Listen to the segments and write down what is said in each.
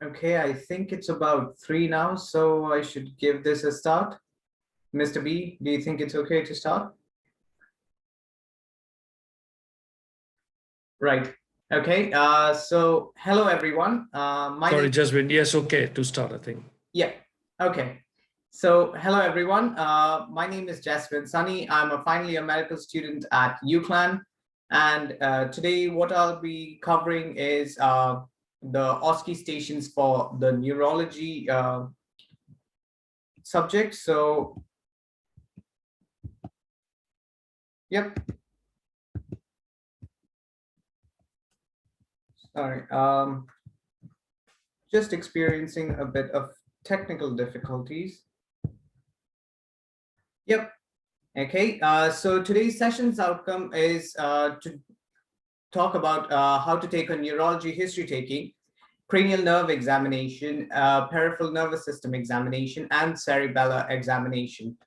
Okay, I think it's about 3 now, so I should give this a start. Mr. B, do you think it's okay to start? Right. Okay. So hello, everyone. Sorry, Jaswin. Yes, okay to start, I think. Yeah. Okay. So hello, everyone. My name is Jaswin Sunny. I'm a final year medical student at UCLan. And today what I'll be covering is the OSCE stations for the neurology subject. So, yep. Sorry. Just experiencing a bit of technical difficulties. Yep. Okay. So today's session's outcome is to talk about how to take a neurology history taking, cranial nerve examination, peripheral nervous system examination, and cerebellar examination.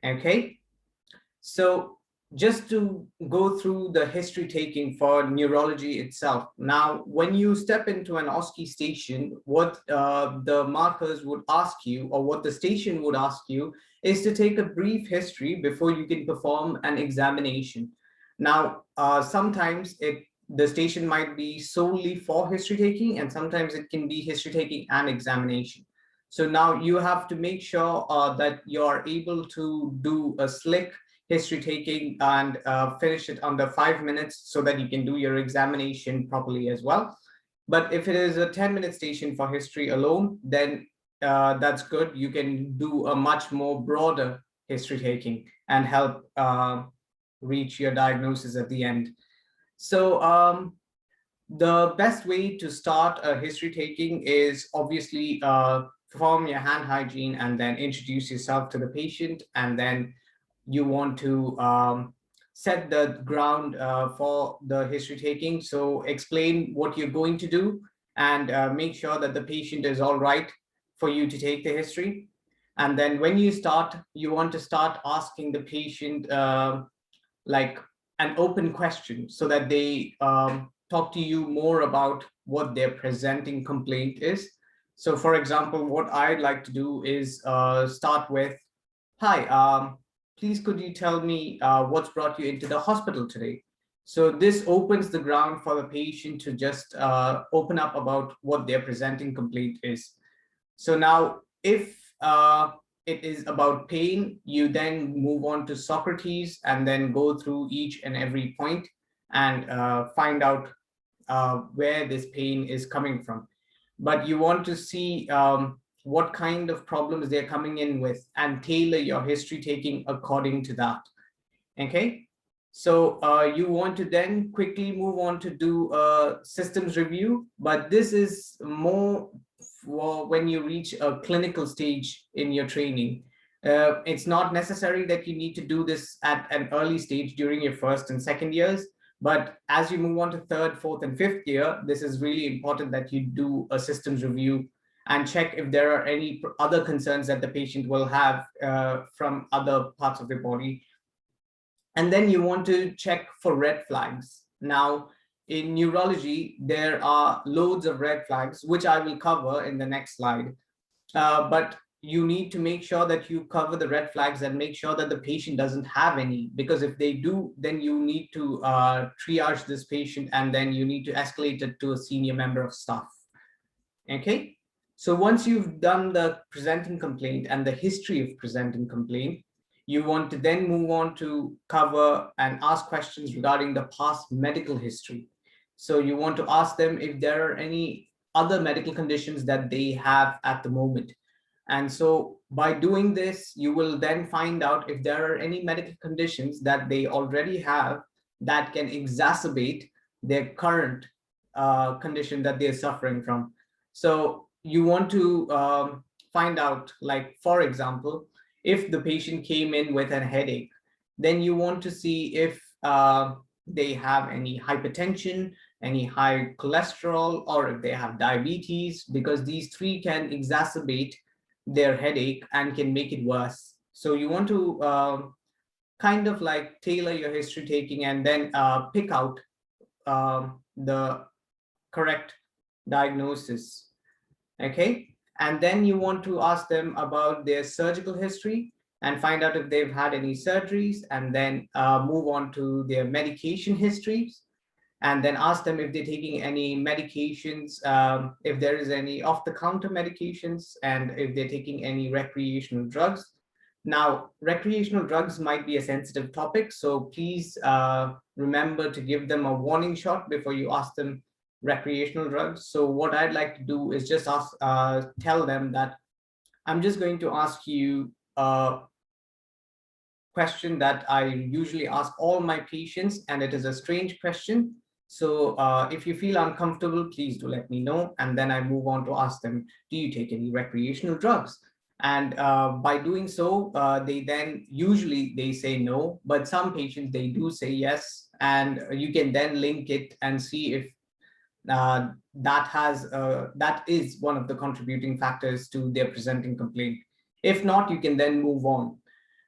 Okay. So just to go through the history taking for neurology itself. Now, when you step into an OSCE station, what the markers would ask you, or what the station would ask you, is to take a brief history before you can perform an examination. Now, sometimes the station might be solely for history taking, and sometimes it can be history taking and examination. So now you have to make sure that you're able to do a slick history taking and finish it under 5 minutes so that you can do your examination properly as well. But if it is a 10-minute station for history alone, then that's good. You can do a much more broader history taking and help reach your diagnosis at the end. So the best way to start a history taking is obviously perform your hand hygiene and then introduce yourself to the patient, and then you want to set the ground for the history taking. So explain what you're going to do and make sure that the patient is all right for you to take the history. And then when you start, you want to start asking the patient like an open question so that they talk to you more about what their presenting complaint is. So for example, what I'd like to do is start with, hi, please could you tell me what's brought you into the hospital today? So this opens the ground for the patient to just open up about what their presenting complaint is. So now if it is about pain, you then move on to Socrates and then go through each and every point and find out where this pain is coming from. But you want to see what kind of problems they're coming in with and tailor your history taking according to that. Okay, so you want to then quickly move on to do a systems review, but this is more for when you reach a clinical stage in your training. It's not necessary that you need to do this at an early stage during your first and second years, but as you move on to third, fourth, and fifth year, this is really important that you do a systems review and check if there are any other concerns that the patient will have from other parts of the body. And then you want to check for red flags. Now, in neurology, there are loads of red flags, which I will cover in the next slide. But you need to make sure that you cover the red flags and make sure that the patient doesn't have any, because if they do, then you need to triage this patient and then you need to escalate it to a senior member of staff. Okay, so once you've done the presenting complaint and the history of presenting complaint, you want to then move on to cover and ask questions regarding the past medical history. So you want to ask them if there are any other medical conditions that they have at the moment. And so by doing this, you will then find out if there are any medical conditions that they already have that can exacerbate their current condition that they're suffering from. So you want to find out, like, for example, if the patient came in with a headache, then you want to see if they have any hypertension, any high cholesterol, or if they have diabetes, because these three can exacerbate their headache and can make it worse. So you want to kind of like tailor your history taking and then pick out the correct diagnosis. Okay. And then you want to ask them about their surgical history and find out if they've had any surgeries, and then move on to their medication histories, and then ask them if they're taking any medications, if there is any off-the-counter medications, and if they're taking any recreational drugs. Now, recreational drugs might be a sensitive topic, so please remember to give them a warning shot before you ask them recreational drugs. So what I'd like to do is just tell them that I'm just going to ask you a question that I usually ask all my patients, and it is a strange question. So if you feel uncomfortable, please do let me know. And then I move on to ask them, do you take any recreational drugs? And by doing so, usually they say no, but some patients, they do say yes. And you can then link it and see if that is one of the contributing factors to their presenting complaint. If not, you can then move on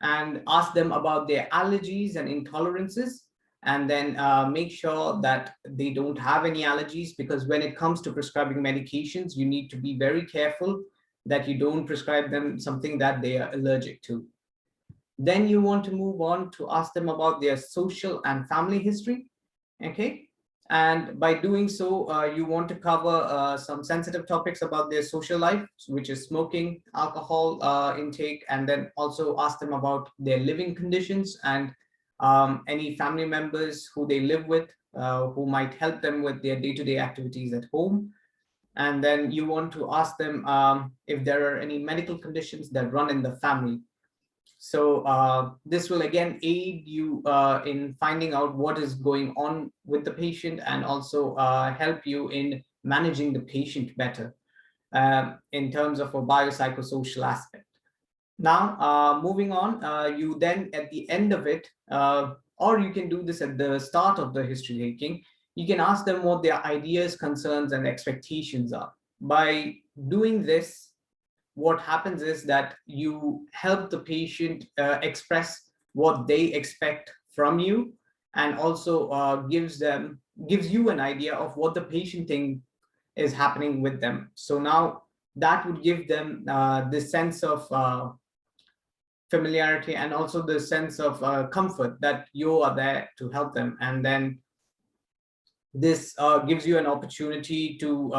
and ask them about their allergies and intolerances, and then make sure that they don't have any allergies, because when it comes to prescribing medications, you need to be very careful that you don't prescribe them something that they are allergic to. Then you want to move on to ask them about their social and family history. Okay. And by doing so, you want to cover some sensitive topics about their social life, which is smoking, alcohol intake, and then also ask them about their living conditions and any family members who they live with, who might help them with their day-to-day activities at home. And then you want to ask them if there are any medical conditions that run in the family. So this will again aid you in finding out what is going on with the patient, and also help you in managing the patient better in terms of a biopsychosocial aspect. Now, moving on, you then at the end of it, or you can do this at the start of the history taking, you can ask them what their ideas, concerns, and expectations are. By doing this, what happens is that you help the patient express what they expect from you, and also gives you an idea of what the patient thinks is happening with them. So now that would give them this sense of familiarity, and also the sense of comfort that you are there to help them. And then this gives you an opportunity to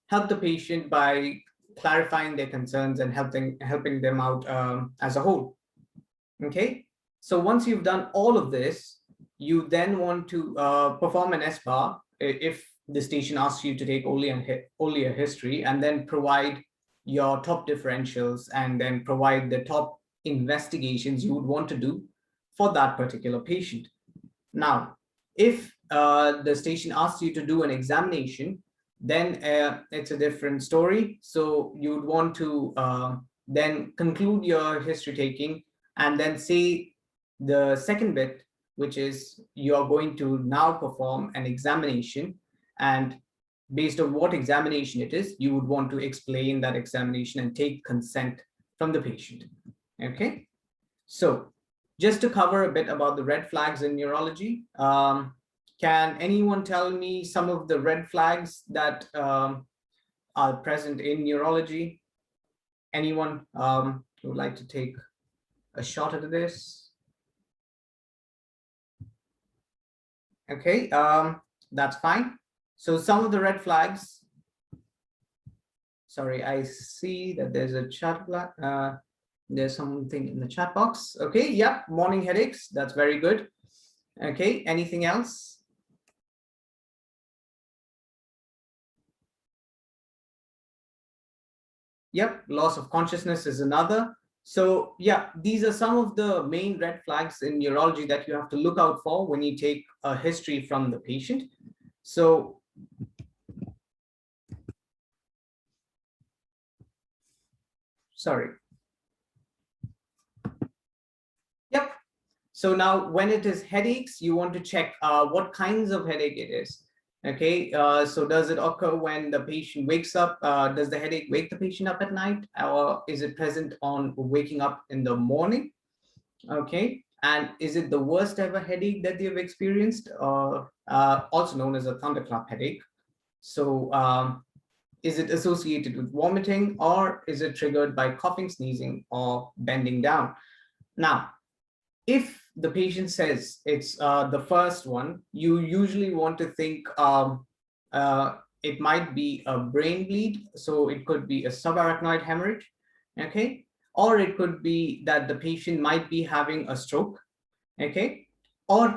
help the patient by clarifying their concerns and helping them out as a whole. Okay, so once you've done all of this, you then want to perform an S-bar if the station asks you to take only a history, and then provide your top differentials, and then provide the top investigations you would want to do for that particular patient. Now, if the station asks you to do an examination, then it's a different story. So you would want to then conclude your history taking, and then say the second bit, which is you are going to now perform an examination, and based on what examination it is, you would want to explain that examination and take consent from the patient. Okay, so just to cover a bit about the red flags in neurology, can anyone tell me some of the red flags that are present in neurology? Anyone who would like to take a shot at this? Okay, that's fine. So some of the red flags, sorry, I see that there's a chat, there's something in the chat box. Okay, yeah, morning headaches, that's very good. Okay, anything else? Yep, loss of consciousness is another. So yeah, these are some of the main red flags in neurology that you have to look out for when you take a history from the patient. So sorry. Yep. So now when it is headaches, you want to check what kinds of headache it is. Okay, so does it occur when the patient wakes up? Does the headache wake the patient up at night, or is it present on waking up in the morning? Okay, and is it the worst ever headache that they've experienced, or also known as a thunderclap headache? So Is it associated with vomiting, or is it triggered by coughing, sneezing, or bending down? Now, if the patient says it's the first one, you usually want to think it might be a brain bleed. So it could be a subarachnoid hemorrhage, okay? Or it could be that the patient might be having a stroke, okay? Or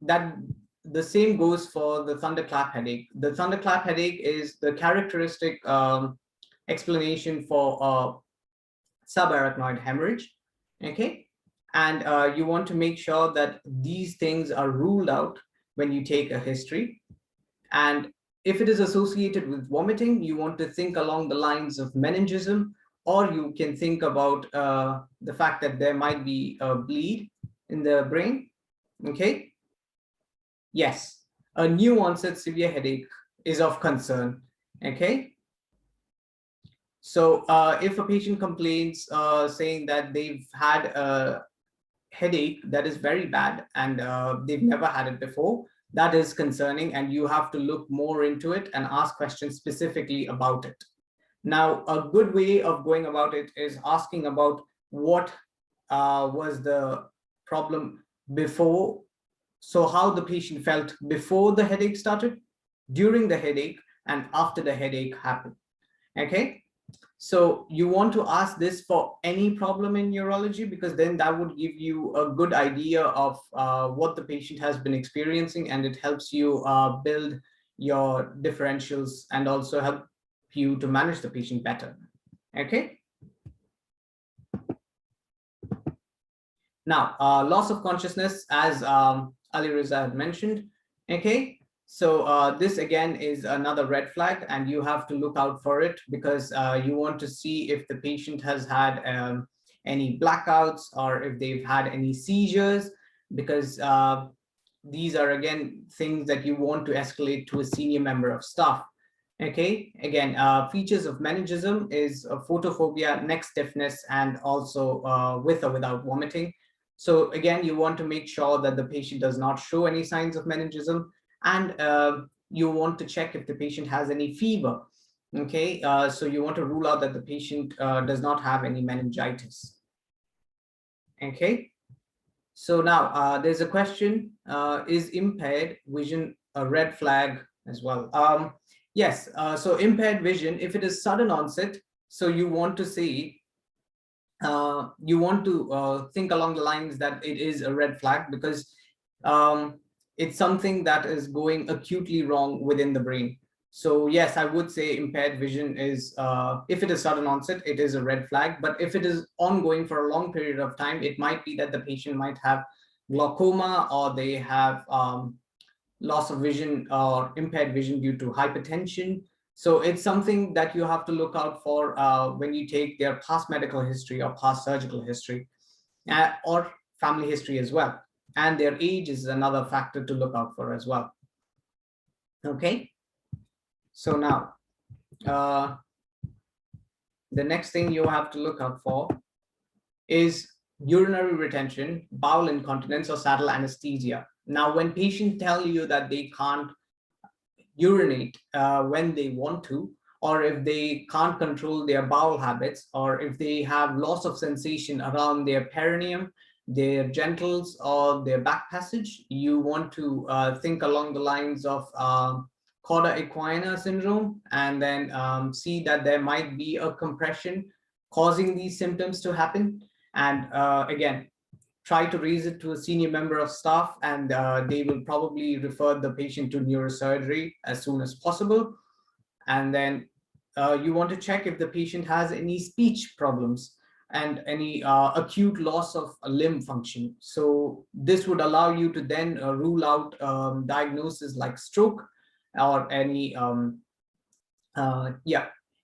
that the same goes for the thunderclap headache. The thunderclap headache is the characteristic explanation for subarachnoid hemorrhage, okay? And you want to make sure that these things are ruled out when you take a history. And if it is associated with vomiting, you want to think along the lines of meningism, or you can think about the fact that there might be a bleed in the brain, okay? Yes, a new onset severe headache is of concern, okay? So if a patient complains saying that they've had a headache that is very bad and they've never had it before, that is concerning, and you have to look more into it and ask questions specifically about it. Now, a good way of going about it is asking about what was the problem before. So how the patient felt before the headache started, during the headache, and after the headache happened, okay? So you want to ask this for any problem in neurology, because then that would give you a good idea of what the patient has been experiencing, and it helps you build your differentials and also help you to manage the patient better, okay? Now, loss of consciousness, as Ali Riza had mentioned, okay? So this again is another red flag, and you have to look out for it, because you want to see if the patient has had any blackouts, or if they've had any seizures, because these are again things that you want to escalate to a senior member of staff. Okay, again, features of meningism is photophobia, neck stiffness, and also with or without vomiting. So again, you want to make sure that the patient does not show any signs of meningism. And you want to check if the patient has any fever, okay? So you want to rule out that the patient does not have any meningitis, okay? So now there's a question, is impaired vision a red flag as well? Yes, so impaired vision, if it is sudden onset, so you want to say, you want to think along the lines that it is a red flag, because it's something that is going acutely wrong within the brain. So yes, I would say impaired vision is, if it is sudden onset, it is a red flag. But if it is ongoing for a long period of time, it might be that the patient might have glaucoma, or they have loss of vision or impaired vision due to hypertension. So it's something that you have to look out for when you take their past medical history or past surgical history, or family history as well. And their age is another factor to look out for as well. Okay, so now the next thing you have to look out for is urinary retention, bowel incontinence, or saddle anesthesia. Now, when patients tell you that they can't urinate when they want to, or if they can't control their bowel habits, or if they have loss of sensation around their perineum, their genitals, or their back passage, you want to think along the lines of cauda equina syndrome, and then see that there might be a compression causing these symptoms to happen. And again, try to raise it to a senior member of staff, and they will probably refer the patient to neurosurgery as soon as possible. And then you want to check if the patient has any speech problems and any acute loss of limb function. So this would allow you to then rule out diagnosis like stroke, or any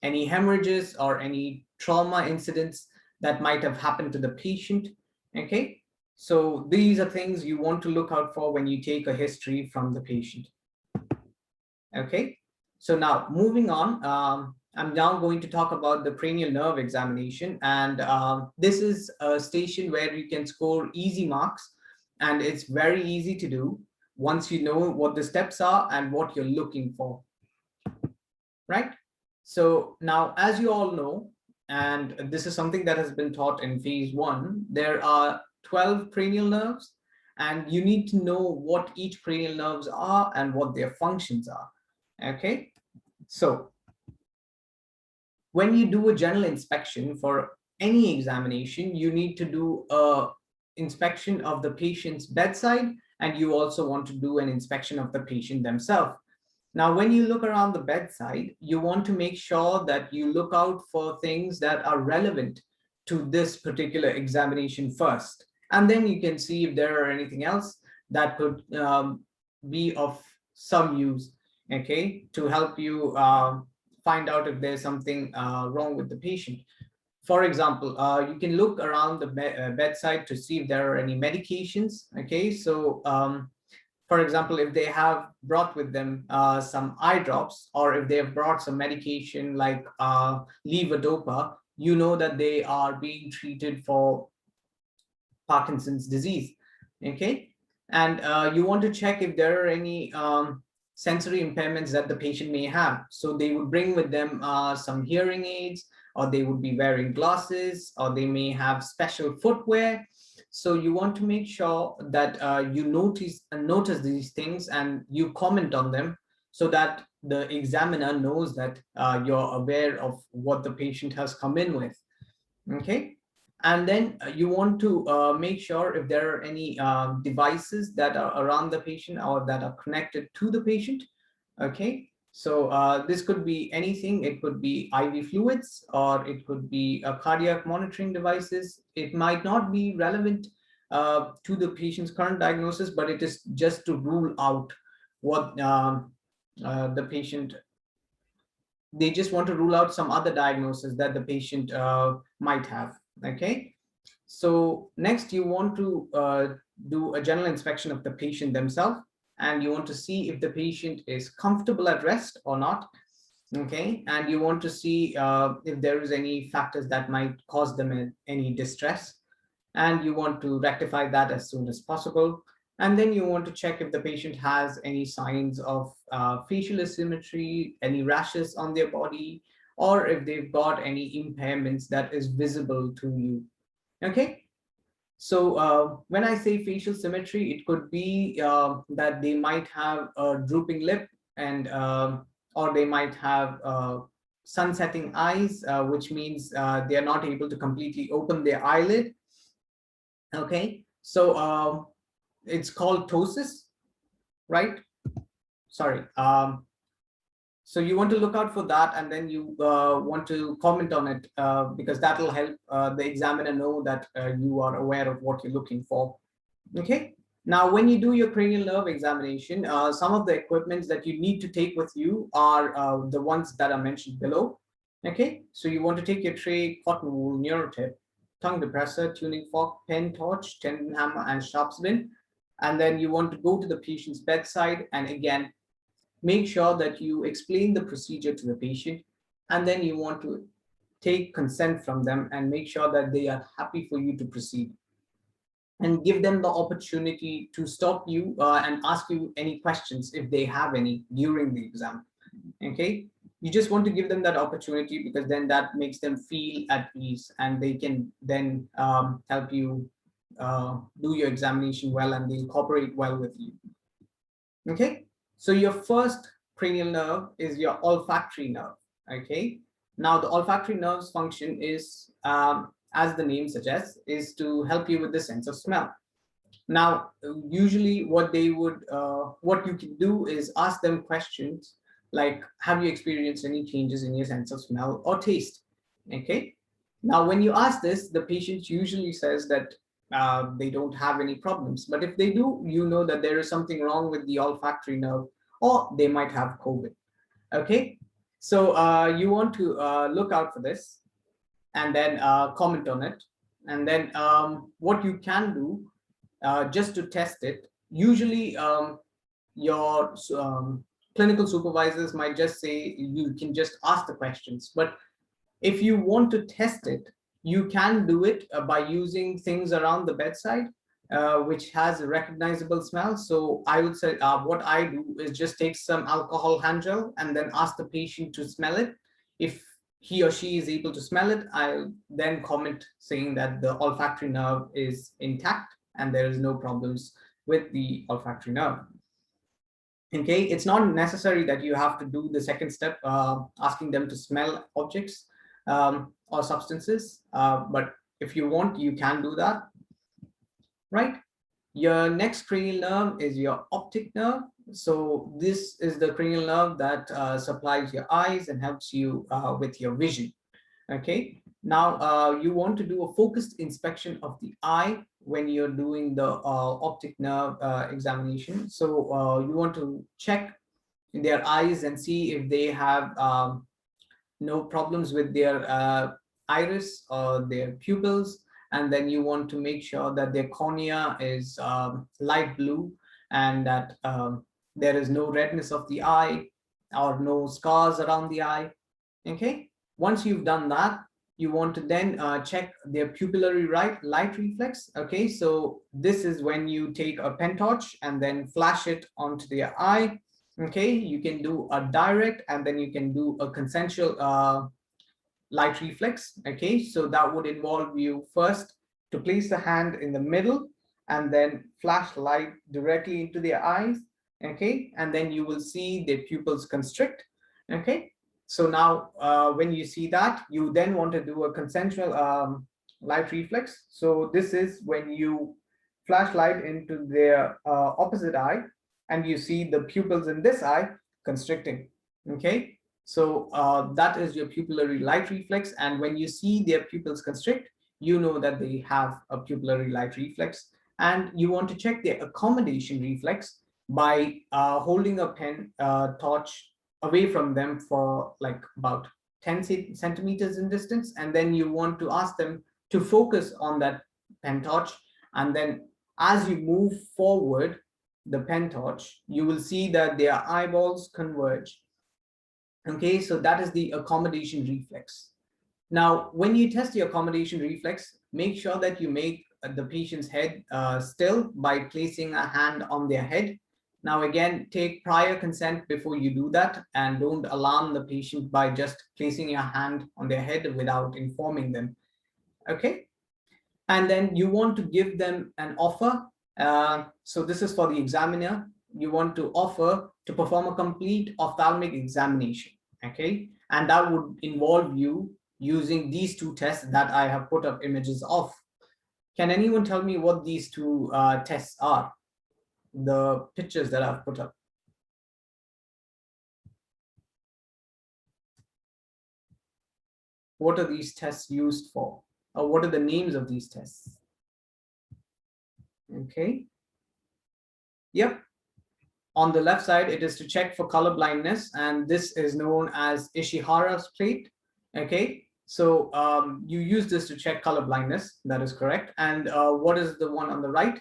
any hemorrhages or any trauma incidents that might have happened to the patient. Okay, so these are things you want to look out for when you take a history from the patient. Okay, so now moving on, I'm now going to talk about the cranial nerve examination, and this is a station where you can score easy marks, and it's very easy to do once you know what the steps are and what you're looking for, right? So now, as you all know, and this is something that has been taught in phase 1, there are 12 cranial nerves, and you need to know what each cranial nerves are and what their functions are. Okay, so when you do a general inspection for any examination, you need to do a inspection of the patient's bedside, and you also want to do an inspection of the patient themselves. Now, when you look around the bedside, you want to make sure that you look out for things that are relevant to this particular examination first. And then you can see if there are anything else that could be of some use, okay, to help you find out if there's something wrong with the patient. For example, you can look around the bedside to see if there are any medications, okay? So, for example, if they have brought with them some eye drops, or if they have brought some medication like levodopa, you know that they are being treated for Parkinson's disease, okay? And you want to check if there are any sensory impairments that the patient may have. So they would bring with them some hearing aids, or they would be wearing glasses, or they may have special footwear. So you want to make sure that you notice these things and you comment on them, so that the examiner knows that you're aware of what the patient has come in with. Okay. And then you want to make sure if there are any devices that are around the patient or that are connected to the patient. Okay. So this could be anything. It could be IV fluids, or it could be cardiac monitoring devices. It might not be relevant to the patient's current diagnosis, but it is just to rule out what the patient, they just want to rule out some other diagnosis that the patient might have. Okay. So next, you want to do a general inspection of the patient themselves, and you want to see if the patient is comfortable at rest or not. Okay. And you want to see if there is any factors that might cause them any distress, and you want to rectify that as soon as possible. And then you want to check if the patient has any signs of facial asymmetry, any rashes on their body, or if they've got any impairments that is visible to you. Okay. So when I say facial symmetry, it could be that they might have a drooping lip, and or they might have sunsetting eyes, which means they are not able to completely open their eyelid. Okay. So it's called ptosis, right? Sorry. So you want to look out for that, and then you want to comment on it, because that will help the examiner know that you are aware of what you're looking for. Okay. Now, when you do your cranial nerve examination, some of the equipments that you need to take with you are the ones that are mentioned below. Okay. So you want to take your tray, cotton wool, neurotip, tongue depressor, tuning fork, pen, torch, tendon hammer, and sharps bin. And then you want to go to the patient's bedside, and again, make sure that you explain the procedure to the patient, and then you want to take consent from them and make sure that they are happy for you to proceed, and give them the opportunity to stop you and ask you any questions if they have any during the exam. Okay. You just want to give them that opportunity, because then that makes them feel at ease, and they can then help you do your examination well, and they'll cooperate well with you. Okay. So your first cranial nerve is your olfactory nerve. Okay. Now the olfactory nerve's function is, as the name suggests, is to help you with the sense of smell. Now, usually what you can do is ask them questions like, have you experienced any changes in your sense of smell or taste? Okay. Now, when you ask this, the patient usually says that they don't have any problems. But if they do, you know that there is something wrong with the olfactory nerve, or they might have COVID. Okay. So you want to look out for this, and then comment on it. And then what you can do just to test it, usually your clinical supervisors might just say you can just ask the questions. But if you want to test it, you can do it by using things around the bedside, which has a recognizable smell. So I would say what I do is just take some alcohol hand gel and then ask the patient to smell it. If he or she is able to smell it, I'll then comment saying that the olfactory nerve is intact and there is no problems with the olfactory nerve. Okay, it's not necessary that you have to do the second step, asking them to smell objects or substances, but if you want, you can do that, right? Your next cranial nerve is your optic nerve. So this is the cranial nerve that supplies your eyes and helps you with your vision. Okay, now you want to do a focused inspection of the eye when you're doing the optic nerve examination. So you want to check their eyes and see if they have no problems with their iris or their pupils, and then you want to make sure that their cornea is light blue and that there is no redness of the eye or no scars around the eye. Okay, once you've done that, you want to then check their pupillary light reflex. Okay, so this is when you take a pen torch and then flash it onto their eye. Okay, you can do a direct and then you can do a consensual light reflex. Okay, so that would involve you first to place the hand in the middle and then flash light directly into their eyes. Okay, and then you will see their pupils constrict. Okay, so now when you see that, you then want to do a consensual light reflex. So this is when you flash light into their opposite eye and you see the pupils in this eye constricting. Okay, so that is your pupillary light reflex, and when you see their pupils constrict, you know that they have a pupillary light reflex. And you want to check their accommodation reflex by holding a pen torch away from them for like about 10 centimeters in distance, and then you want to ask them to focus on that pen torch, and then as you move forward the pen torch, you will see that their eyeballs converge. Okay, so that is the accommodation reflex. Now, when you test the accommodation reflex, make sure that you make the patient's head still by placing a hand on their head. Now, again, take prior consent before you do that, and don't alarm the patient by just placing your hand on their head without informing them. Okay, and then you want to give them an offer. So this is for the examiner. You want to offer to perform a complete ophthalmic examination. Okay, and that would involve you using these two tests that I have put up images of. Can anyone tell me what these two tests are? The pictures that I've put up. What are these tests used for? Or what are the names of these tests? Okay. Yep. On the left side, it is to check for color blindness, and this is known as Ishihara's plate. Okay, so you use this to check color blindness. That is correct. And what is the one on the right?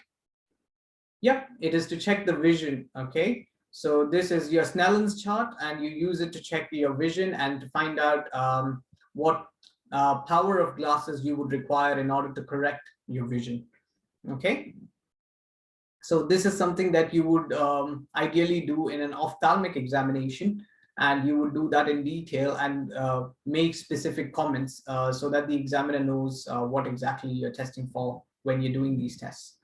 Yep, it is to check the vision. Okay, so this is your Snellen's chart, and you use it to check your vision and to find out what power of glasses you would require in order to correct your vision. Okay. So this is something that you would ideally do in an ophthalmic examination, and you would do that in detail and make specific comments so that the examiner knows what exactly you're testing for when you're doing these tests.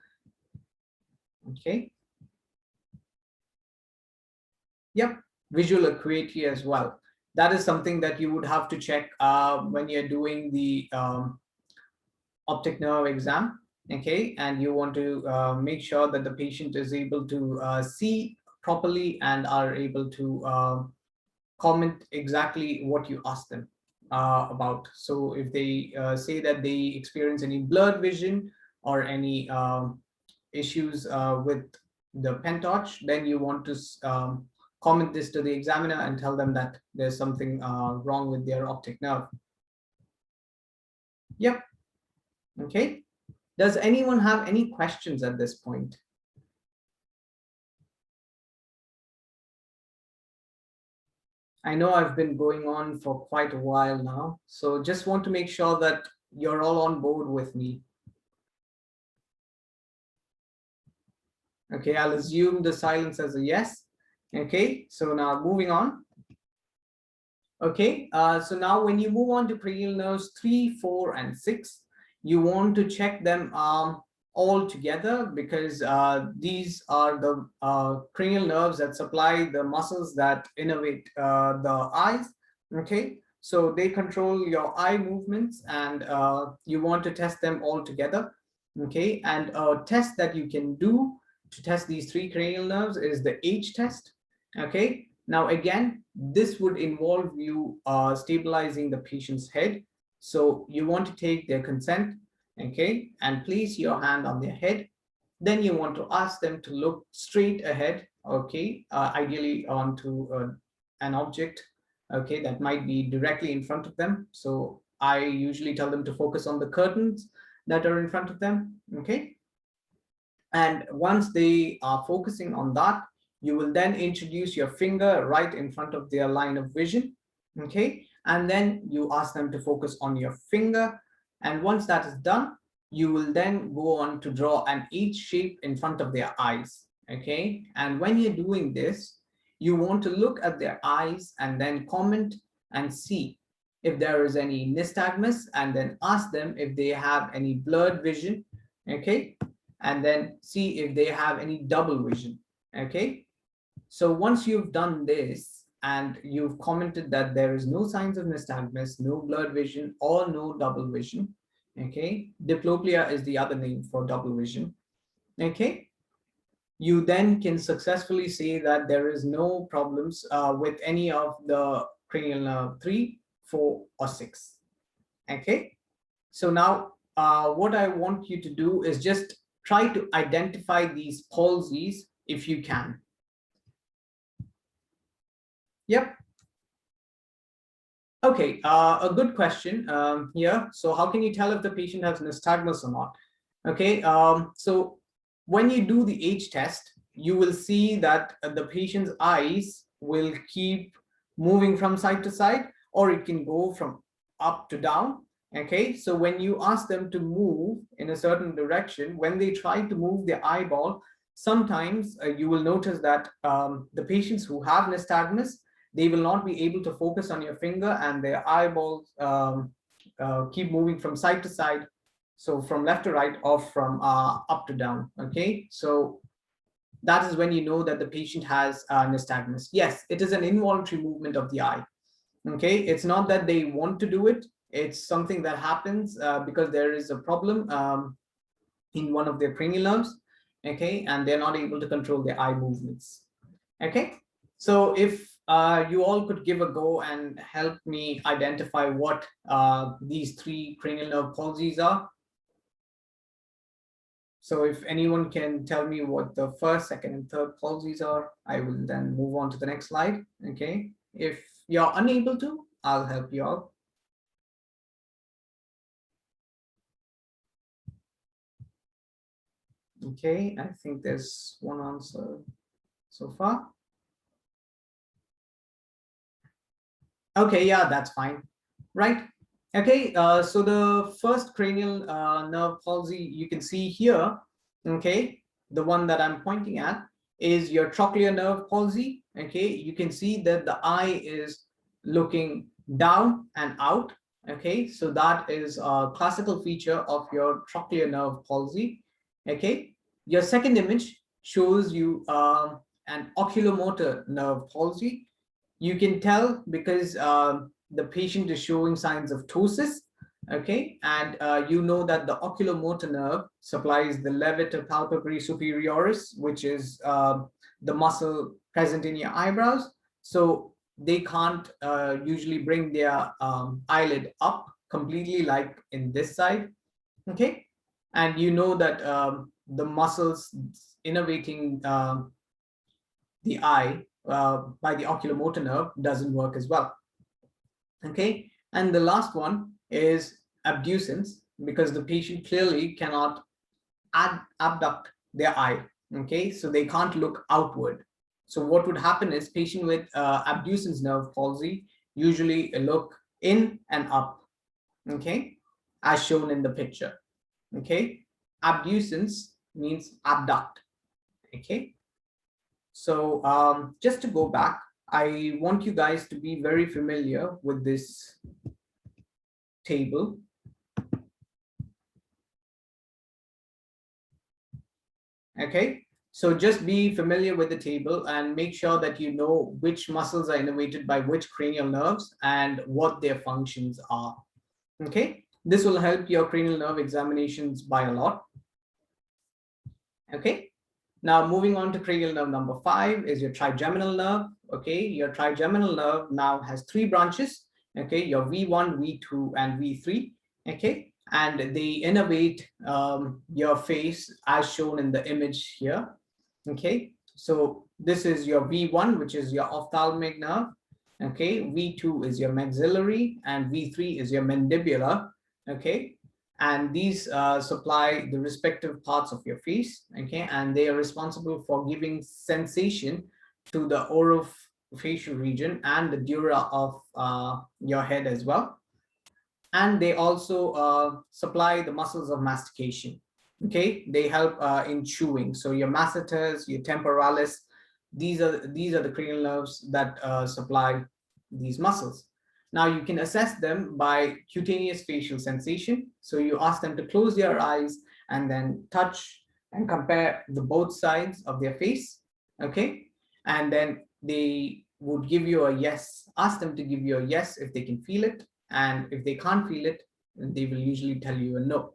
Okay. Yep, visual acuity as well. That is something that you would have to check when you're doing the optic nerve exam. Okay, and you want to make sure that the patient is able to see properly and are able to comment exactly what you ask them about. So if they say that they experience any blurred vision or any issues with the pen torch, then you want to comment this to the examiner and tell them that there's something wrong with their optic nerve. Yep. Okay. Does anyone have any questions at this point? I know I've been going on for quite a while now, so just want to make sure that you're all on board with me. Okay, I'll assume the silence as a yes. Okay, so now moving on. Okay, so now when you move on to cranial nerves 3, 4, and 6, you want to check them all together, because these are the cranial nerves that supply the muscles that innervate the eyes. Okay, so they control your eye movements, and you want to test them all together. Okay, and a test that you can do to test these 3 cranial nerves is the H test. Okay, now again, this would involve you stabilizing the patient's head. So you want to take their consent, okay, and place your hand on their head. Then you want to ask them to look straight ahead, okay, ideally onto an object, okay, that might be directly in front of them. So I usually tell them to focus on the curtains that are in front of them, okay. And once they are focusing on that, you will then introduce your finger right in front of their line of vision, okay? And then you ask them to focus on your finger. And once that is done, you will then go on to draw an H shape in front of their eyes, okay? And when you're doing this, you want to look at their eyes and then comment and see if there is any nystagmus, and then ask them if they have any blurred vision, okay? And then see if they have any double vision, okay? So once you've done this and you've commented that there is no signs of nystagmus, no blurred vision, or no double vision, okay? Diplopia is the other name for double vision, okay? You then can successfully say that there is no problems with any of the cranial nerve 3, 4, or 6, okay? So now what I want you to do is just try to identify these palsies if you can. Yep. Okay, a good question here. So how can you tell if the patient has nystagmus or not? Okay, so when you do the H test, you will see that the patient's eyes will keep moving from side to side, or it can go from up to down. Okay, so when you ask them to move in a certain direction, when they try to move their eyeball, sometimes you will notice that the patients who have nystagmus, they will not be able to focus on your finger, and their eyeballs keep moving from side to side. So from left to right, or from up to down, okay? So that is when you know that the patient has nystagmus. Yes, it is an involuntary movement of the eye, okay? It's not that they want to do it. It's something that happens because there is a problem in one of their cranial nerves, okay? And they're not able to control their eye movements, okay? So if you all could give a go and help me identify what these 3 cranial nerve palsies are. So if anyone can tell me what the first, second, and third palsies are, I will then move on to the next slide, okay? If you're unable to, I'll help you out. Okay, I think there's one answer so far. Okay, yeah, that's fine. Right. Okay, so the first cranial nerve palsy you can see here, okay, the one that I'm pointing at is your trochlear nerve palsy. Okay, you can see that the eye is looking down and out. Okay, so that is a classical feature of your trochlear nerve palsy. Okay, your second image shows you an oculomotor nerve palsy. You can tell because the patient is showing signs of ptosis, okay, and you know that the oculomotor nerve supplies the levator palpebris superioris, which is the muscle present in your eyebrows. So they can't usually bring their eyelid up completely like in this side, okay, and you know that the muscles innervating the eye by the oculomotor nerve doesn't work as well. Okay, and the last one is abducens, because the patient clearly cannot abduct their eye. Okay, so they can't look outward. So what would happen is patient with abducens nerve palsy usually look in and up, okay, as shown in the picture. Okay, abducens means abduct. Okay, so just to go back, I want you guys to be very familiar with this table. Okay, so just be familiar with the table and make sure that you know which muscles are innervated by which cranial nerves and what their functions are. Okay, this will help your cranial nerve examinations by a lot. Okay, now moving on to cranial nerve number 5 is your trigeminal nerve. Okay, your trigeminal nerve now has 3 branches. Okay, your V1, V2, and V3. Okay, and they innervate your face as shown in the image here. Okay, so this is your V1, which is your ophthalmic nerve. Okay, V2 is your maxillary, and V3 is your mandibular. Okay, and these supply the respective parts of your face. Okay, and they are responsible for giving sensation to the orofacial region and the dura of your head as well. And they also supply the muscles of mastication. Okay, they help in chewing. So your masseters, your temporalis, these are the cranial nerves that supply these muscles. Now you can assess them by cutaneous facial sensation. So you ask them to close their eyes and then touch and compare the both sides of their face. Okay, and then they would give you a yes. Ask them to give you a yes if they can feel it, and if they can't feel it, they will usually tell you a no.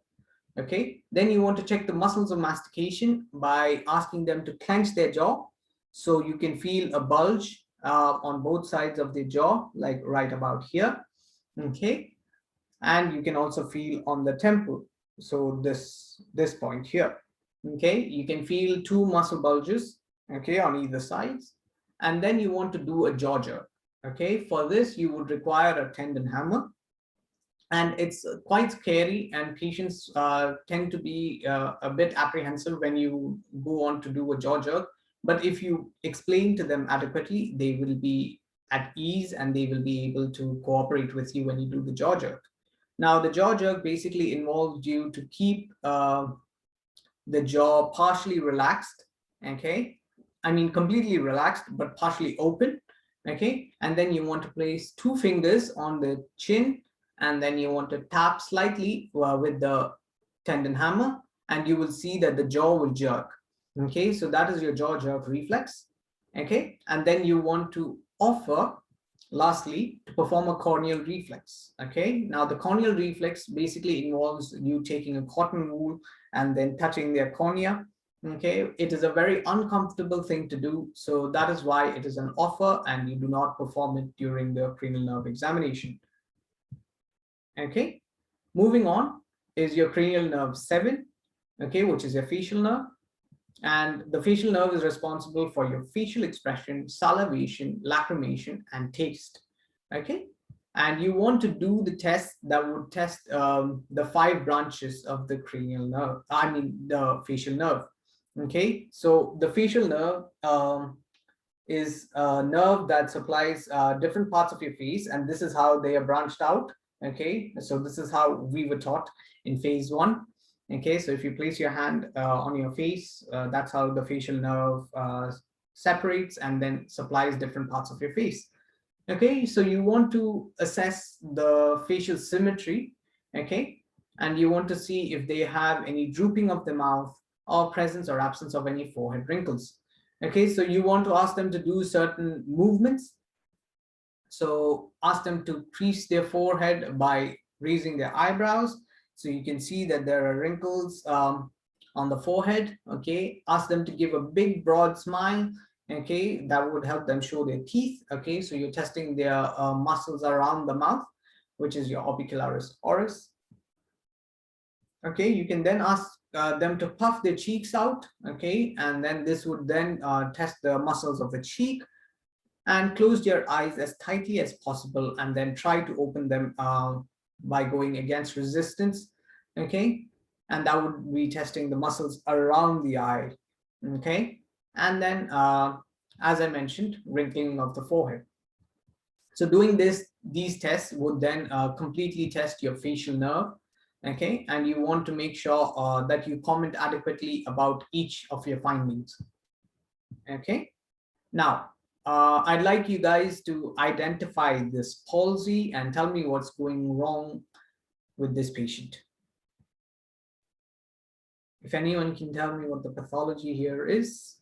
Okay, then you want to check the muscles of mastication by asking them to clench their jaw, so you can feel a bulge on both sides of the jaw, like right about here. Okay, and you can also feel on the temple, so this point here. Okay, you can feel 2 muscle bulges, okay, on either sides. And then you want to do a jaw jerk. Okay, for this you would require a tendon hammer, and it's quite scary, and patients tend to be a bit apprehensive when you go on to do a jaw jerk. But if you explain to them adequately, they will be at ease and they will be able to cooperate with you when you do the jaw jerk. Now, the jaw jerk basically involves you to keep the jaw partially relaxed. Okay, I mean completely relaxed, but partially open. Okay, and then you want to place 2 fingers on the chin, and then you want to tap slightly with the tendon hammer, and you will see that the jaw will jerk. Okay, so that is your jaw jerk reflex. Okay, and then you want to offer, lastly, to perform a corneal reflex. Okay, now the corneal reflex basically involves you taking a cotton wool and then touching their cornea. Okay, it is a very uncomfortable thing to do, so that is why it is an offer and you do not perform it during the cranial nerve examination. Okay, moving on is your cranial nerve 7, okay, which is your facial nerve. And the facial nerve is responsible for your facial expression, salivation, lacrimation, and taste. Okay, and you want to do the test that would test the 5 branches of the cranial nerve, I mean the facial nerve. Okay, so the facial nerve is a nerve that supplies different parts of your face, and this is how they are branched out. Okay, so this is how we were taught in phase 1. Okay, so if you place your hand on your face, that's how the facial nerve separates and then supplies different parts of your face. Okay, so you want to assess the facial symmetry. Okay, and you want to see if they have any drooping of the mouth or presence or absence of any forehead wrinkles. Okay, so you want to ask them to do certain movements. So ask them to crease their forehead by raising their eyebrows. So you can see that there are wrinkles on the forehead. Okay, ask them to give a big broad smile. Okay, that would help them show their teeth. Okay, so you're testing their muscles around the mouth, which is your orbicularis oris. Okay, you can then ask them to puff their cheeks out. Okay, and then this would then test the muscles of the cheek. And close your eyes as tightly as possible, and then try to open them by going against resistance. Okay, and that would be testing the muscles around the eye. Okay, and then as I mentioned, wrinkling of the forehead. So doing these tests would then completely test your facial nerve. Okay, and you want to make sure that you comment adequately about each of your findings. Okay, now I'd like you guys to identify this palsy and tell me what's going wrong with this patient. If anyone can tell me what the pathology here is.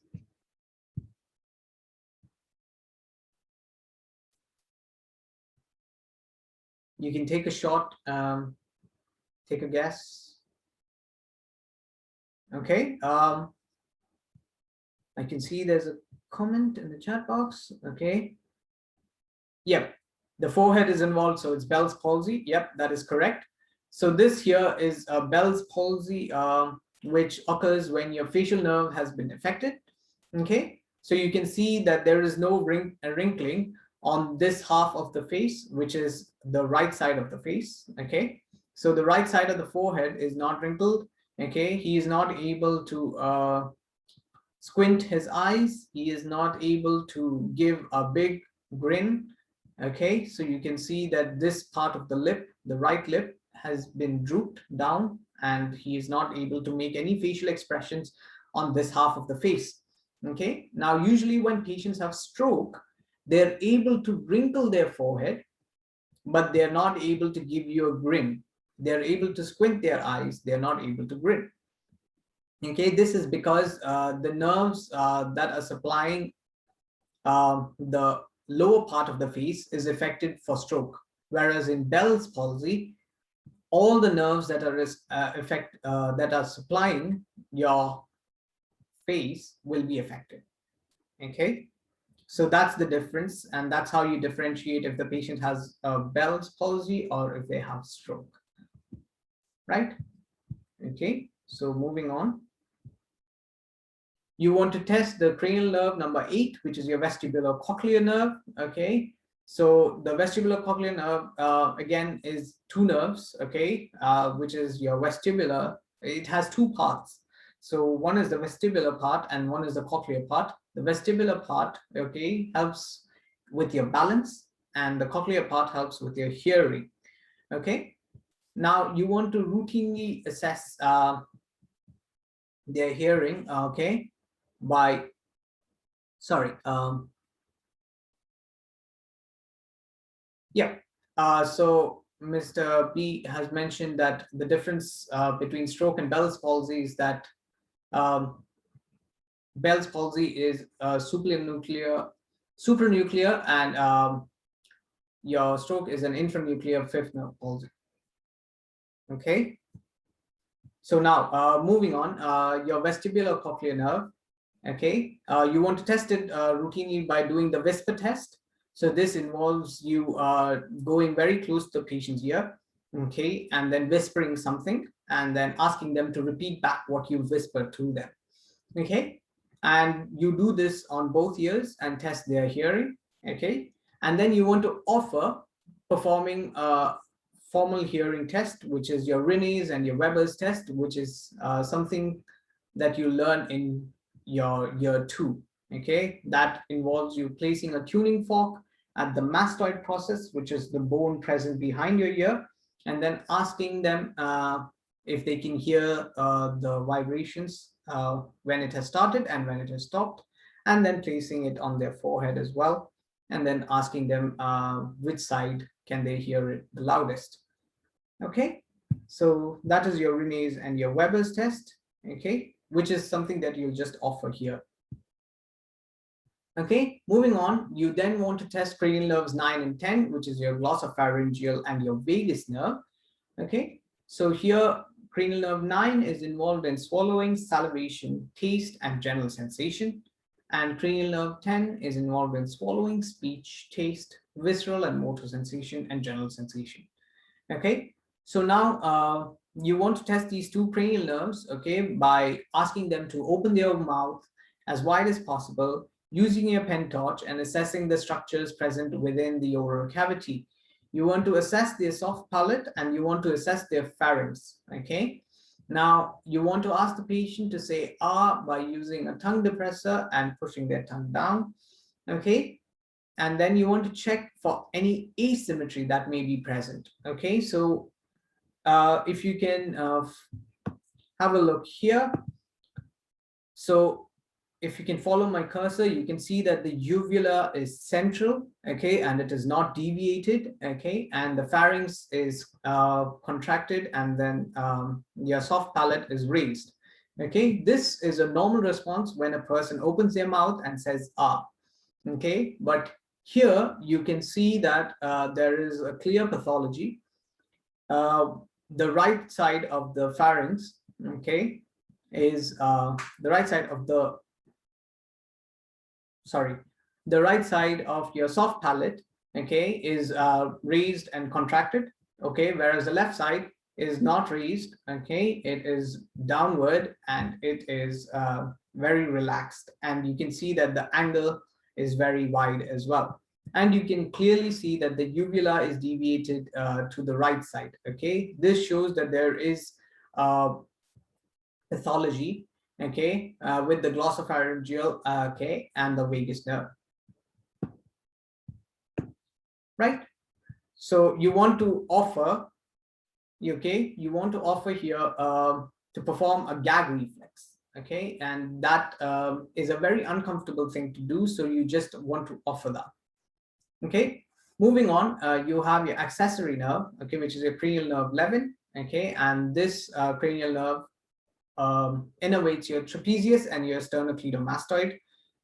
You can take a shot, take a guess. Okay, I can see there's a comment in the chat box. Okay, yep, the forehead is involved, so it's Bell's palsy. Yep, that is correct. So this here is a Bell's palsy, which occurs when your facial nerve has been affected. Okay, so you can see that there is no wrinkling on this half of the face, which is the right side of the face. Okay, so the right side of the forehead is not wrinkled. Okay, he is not able to squint his eyes. He is not able to give a big grin. Okay, so you can see that this part of the lip, the right lip, has been drooped down, and he is not able to make any facial expressions on this half of the face. Okay, now usually when patients have stroke, they're able to wrinkle their forehead, but they're not able to give you a grin. They're able to squint their eyes, they're not able to grin. Okay, this is because the nerves that are supplying the lower part of the face is affected for stroke, whereas in Bell's palsy, all the nerves that are that are supplying your face will be affected. Okay, so that's the difference, and that's how you differentiate if the patient has Bell's palsy or if they have stroke, right? Okay, so moving on. You want to test the cranial nerve number 8, which is your vestibulocochlear nerve. Okay, so the vestibulocochlear nerve again is 2 nerves. Okay, which is your vestibular. It has 2 parts. So one is the vestibular part and one is the cochlear part. The vestibular part, okay, helps with your balance, and the cochlear part helps with your hearing. Okay, now you want to routinely assess their hearing. Okay, by so Mr. B has mentioned that the difference between stroke and Bell's palsy is that Bell's palsy is supranuclear, and your stroke is an intranuclear fifth nerve palsy. Okay, so now moving on, your vestibulocochlear nerve. Okay, you want to test it routinely by doing the whisper test. So this involves you going very close to the patient's ear, okay, and then whispering something, and then asking them to repeat back what you whispered to them. Okay, and you do this on both ears and test their hearing. Okay, and then you want to offer performing a formal hearing test, which is your Rinne's and your Weber's test, which is something that you learn in your year 2. Okay, that involves you placing a tuning fork at the mastoid process, which is the bone present behind your ear, and then asking them if they can hear the vibrations when it has started and when it has stopped, and then placing it on their forehead as well, and then asking them which side can they hear it the loudest. Okay, so that is your Rinne's and your Weber's test. Okay, which is something that you'll just offer here. Okay, moving on, you then want to test cranial nerves 9 and 10, which is your glossopharyngeal and your vagus nerve. Okay, so here cranial nerve 9 is involved in swallowing, salivation, taste, and general sensation. And cranial nerve 10 is involved in swallowing, speech, taste, visceral and motor sensation, and general sensation. Okay, so now you want to test these 2 cranial nerves, okay, by asking them to open their mouth as wide as possible, using your pen torch and assessing the structures present within the oral cavity. You want to assess their soft palate and you want to assess their pharynx. Okay, now you want to ask the patient to say ah by using a tongue depressor and pushing their tongue down. Okay, and then you want to check for any asymmetry that may be present. Okay, so if you can have a look here. So if you can follow my cursor, you can see that the uvula is central, okay, and it is not deviated, okay, and the pharynx is contracted, and then your soft palate is raised, okay. This is a normal response when a person opens their mouth and says ah, okay. But here you can see that there is a clear pathology. The right side of the pharynx, okay, is the right side of the the right side of your soft palate, okay, is raised and contracted, okay, whereas the left side is not raised, okay, it is downward and it is very relaxed, and you can see that the angle is very wide as well, and you can clearly see that the uvula is deviated to the right side, okay. This shows that there is pathology, okay, with the glossopharyngeal, okay, and the vagus nerve, right? So you want to offer, okay, you want to offer here to perform a gag reflex, okay, and that is a very uncomfortable thing to do, so you just want to offer that, okay. Moving on, you have your accessory nerve, okay, which is your cranial nerve 11, okay, and this cranial nerve innervates your trapezius and your sternocleidomastoid,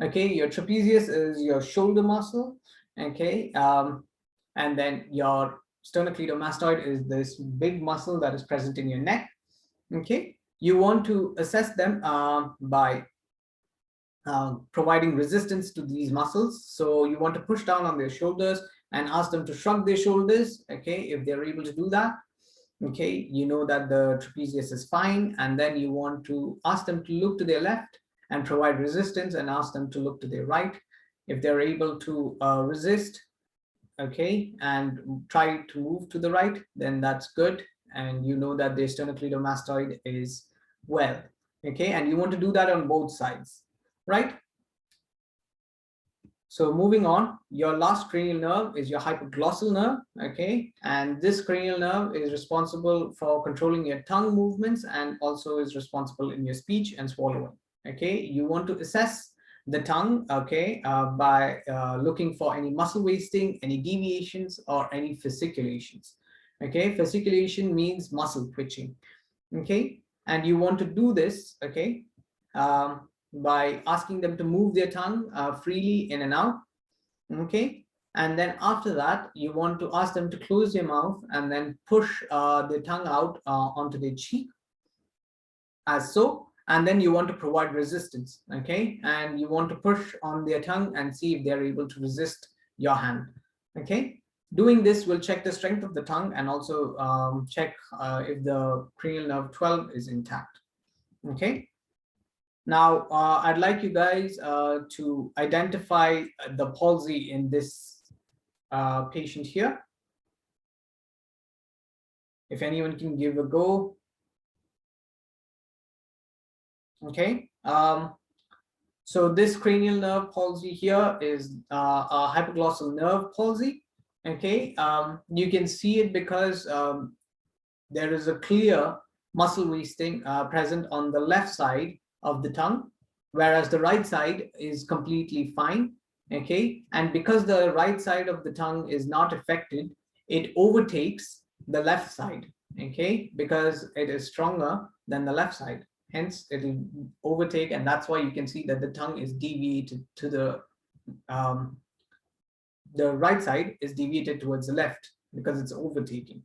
okay. Your trapezius is your shoulder muscle, okay, and then your sternocleidomastoid is this big muscle that is present in your neck, okay. You want to assess them by providing resistance to these muscles, so you want to push down on their shoulders and ask them to shrug their shoulders, okay. If they're able to do that, okay, you know that the trapezius is fine, and then you want to ask them to look to their left and provide resistance, and ask them to look to their right. If they're able to resist, okay, and try to move to the right, then that's good, and you know that the sternocleidomastoid is well, okay, and you want to do that on both sides, right? So moving on, your last cranial nerve is your hypoglossal nerve, okay, and this cranial nerve is responsible for controlling your tongue movements and also is responsible in your speech and swallowing, okay. You want to assess the tongue, okay, by looking for any muscle wasting, any deviations, or any fasciculations, okay. Fasciculation means muscle twitching, okay, and you want to do this, okay, by asking them to move their tongue freely in and out, okay. And then after that, you want to ask them to close their mouth and then push their tongue out onto their cheek, as so, and then you want to provide resistance, okay, and you want to push on their tongue and see if they're able to resist your hand, okay. Doing this will check the strength of the tongue and also check if the cranial nerve 12 is intact, okay. Now, I'd like you guys to identify the palsy in this patient here. If anyone can give a go. Okay. So this cranial nerve palsy here is a hypoglossal nerve palsy. Okay. You can see it because there is a clear muscle wasting present on the left side of the tongue, whereas the right side is completely fine, okay. And because the right side of the tongue is not affected, it overtakes the left side, okay, because it is stronger than the left side, hence it will overtake, and that's why you can see that the tongue is deviated to the right side is deviated towards the left because it's overtaking,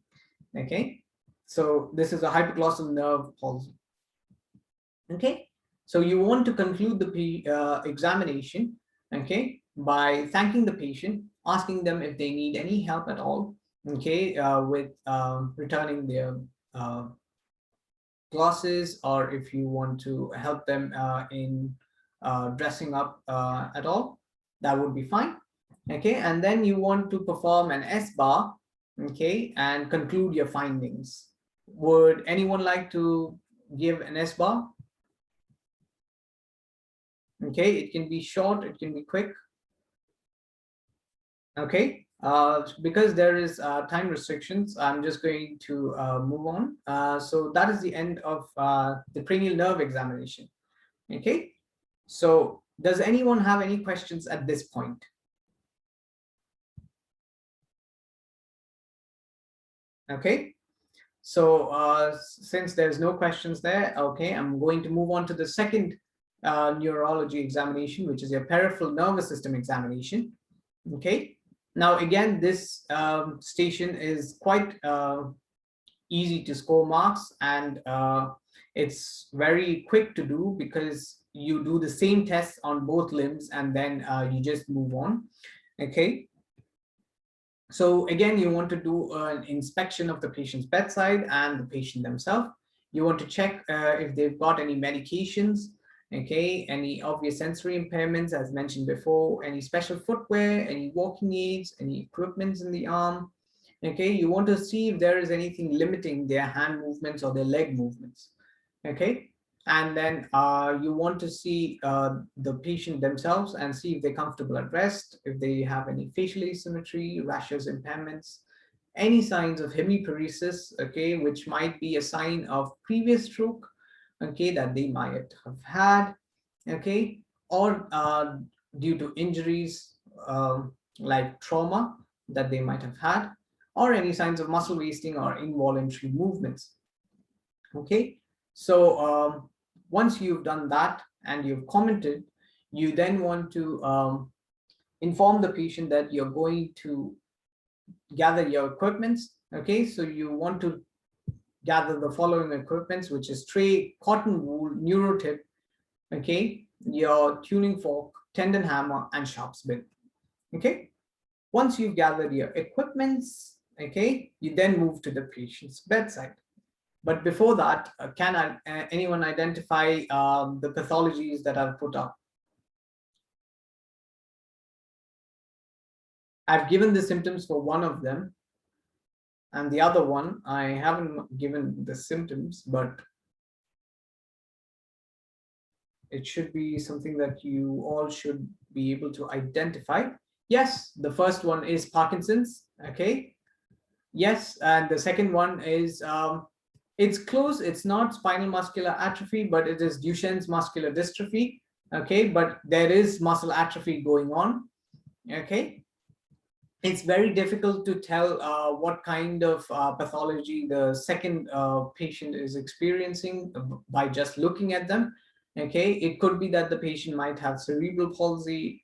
okay. So this is a hypoglossal nerve palsy, okay. So you want to conclude the examination, okay, by thanking the patient, asking them if they need any help at all, okay, with returning their glasses, or if you want to help them in dressing up at all, that would be fine, okay. And then you want to perform an S-bar, okay, and conclude your findings. Would anyone like to give an S-bar? Okay, it can be short, it can be quick. Okay, because there is time restrictions, I'm just going to move on. So that is the end of the cranial nerve examination. Okay, So does anyone have any questions at this point? Okay, so since there's no questions there, okay, I'm going to move on to the second neurology examination, which is your peripheral nervous system examination. Okay, now again, this station is quite easy to score marks, and it's very quick to do because you do the same tests on both limbs and then you just move on. Okay, so again, you want to do an inspection of the patient's bedside and the patient themselves. You want to check if they've got any medications, okay, any obvious sensory impairments as mentioned before, any special footwear, any walking aids, any equipments in the arm. Okay, you want to see if there is anything limiting their hand movements or their leg movements. Okay, and then you want to see the patient themselves and see if they're comfortable at rest, if they have any facial asymmetry, rashes, impairments, any signs of hemiparesis, okay, which might be a sign of previous stroke, okay, that they might have had, okay, or due to injuries like trauma that they might have had, or any signs of muscle wasting or involuntary movements. Okay, so once you've done that and you've commented, you then want to inform the patient that you're going to gather your equipments. Okay, so you want to gather the following equipments, which is tray, cotton wool, neurotip, okay, your tuning fork, tendon hammer, and sharps bit. Okay, once you've gathered your equipments, okay, you then move to the patient's bedside. But before that, can anyone identify the pathologies that I've put up? I've given the symptoms for one of them, and the other one, I haven't given the symptoms, but it should be something that you all should be able to identify. Yes, the first one is Parkinson's, okay? Yes, and the second one is, it's close, it's not spinal muscular atrophy, but it is Duchenne's muscular dystrophy, okay? But there is muscle atrophy going on, okay? It's very difficult to tell what kind of pathology the second patient is experiencing by just looking at them, okay? It could be that the patient might have cerebral palsy,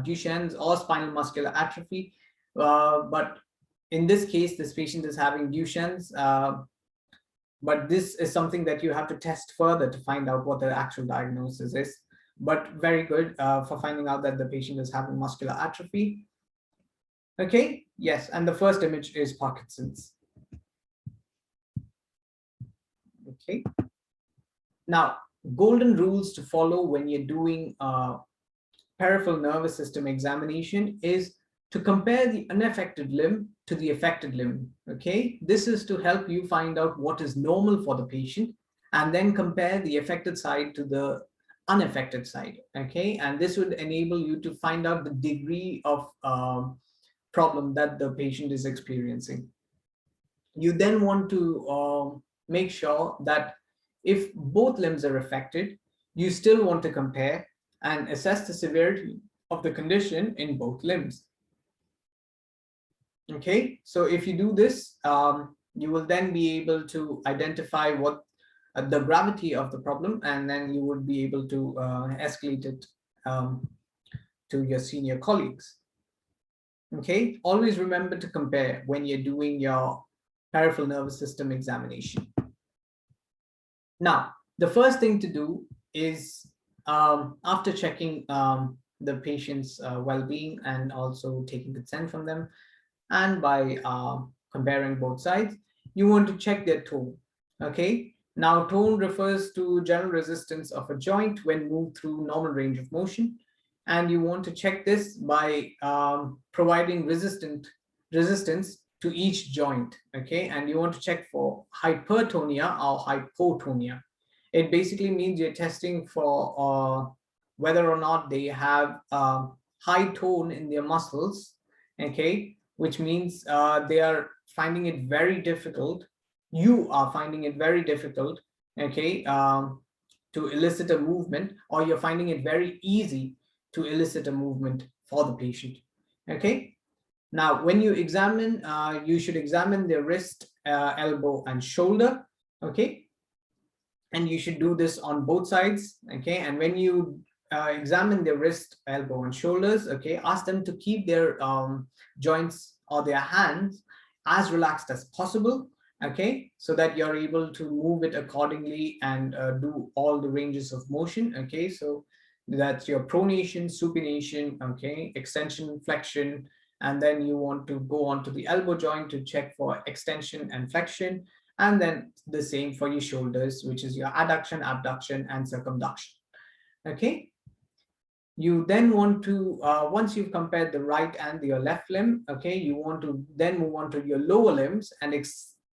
Duchenne's, or spinal muscular atrophy, but in this case, this patient is having Duchenne's, but this is something that you have to test further to find out what the actual diagnosis is. But very good for finding out that the patient is having muscular atrophy. Okay, yes, and the first image is Parkinson's. Okay, now golden rules to follow when you're doing peripheral nervous system examination is to compare the unaffected limb to the affected limb. Okay, this is to help you find out what is normal for the patient and then compare the affected side to the unaffected side. Okay, and this would enable you to find out the degree of problem that the patient is experiencing. You then want to make sure that if both limbs are affected, you still want to compare and assess the severity of the condition in both limbs. Okay, so if you do this, you will then be able to identify what the gravity of the problem, and then you would be able to escalate it to your senior colleagues. Okay, always remember to compare when you're doing your peripheral nervous system examination. Now, the first thing to do is after checking the patient's well-being and also taking consent from them, and by comparing both sides, you want to check their tone. Okay, now tone refers to general resistance of a joint when moved through normal range of motion. And you want to check this by providing resistance to each joint, okay? And you want to check for hypertonia or hypotonia. It basically means you're testing for whether or not they have high tone in their muscles, okay? Which means they are finding it very difficult. You are finding it very difficult, okay, to elicit a movement, or you're finding it very easy to elicit a movement for the patient. Okay. Now, when you examine, you should examine their wrist, elbow, and shoulder. Okay. And you should do this on both sides. Okay. And when you examine their wrist, elbow, and shoulders, okay, ask them to keep their joints or their hands as relaxed as possible. Okay, so that you're able to move it accordingly and do all the ranges of motion. Okay, so that's your pronation, supination, okay, extension, flexion, and then you want to go on to the elbow joint to check for extension and flexion, and then the same for your shoulders, which is your adduction, abduction, and circumduction. Okay, you then want to, once you've compared the right and your left limb, okay, you want to then move on to your lower limbs and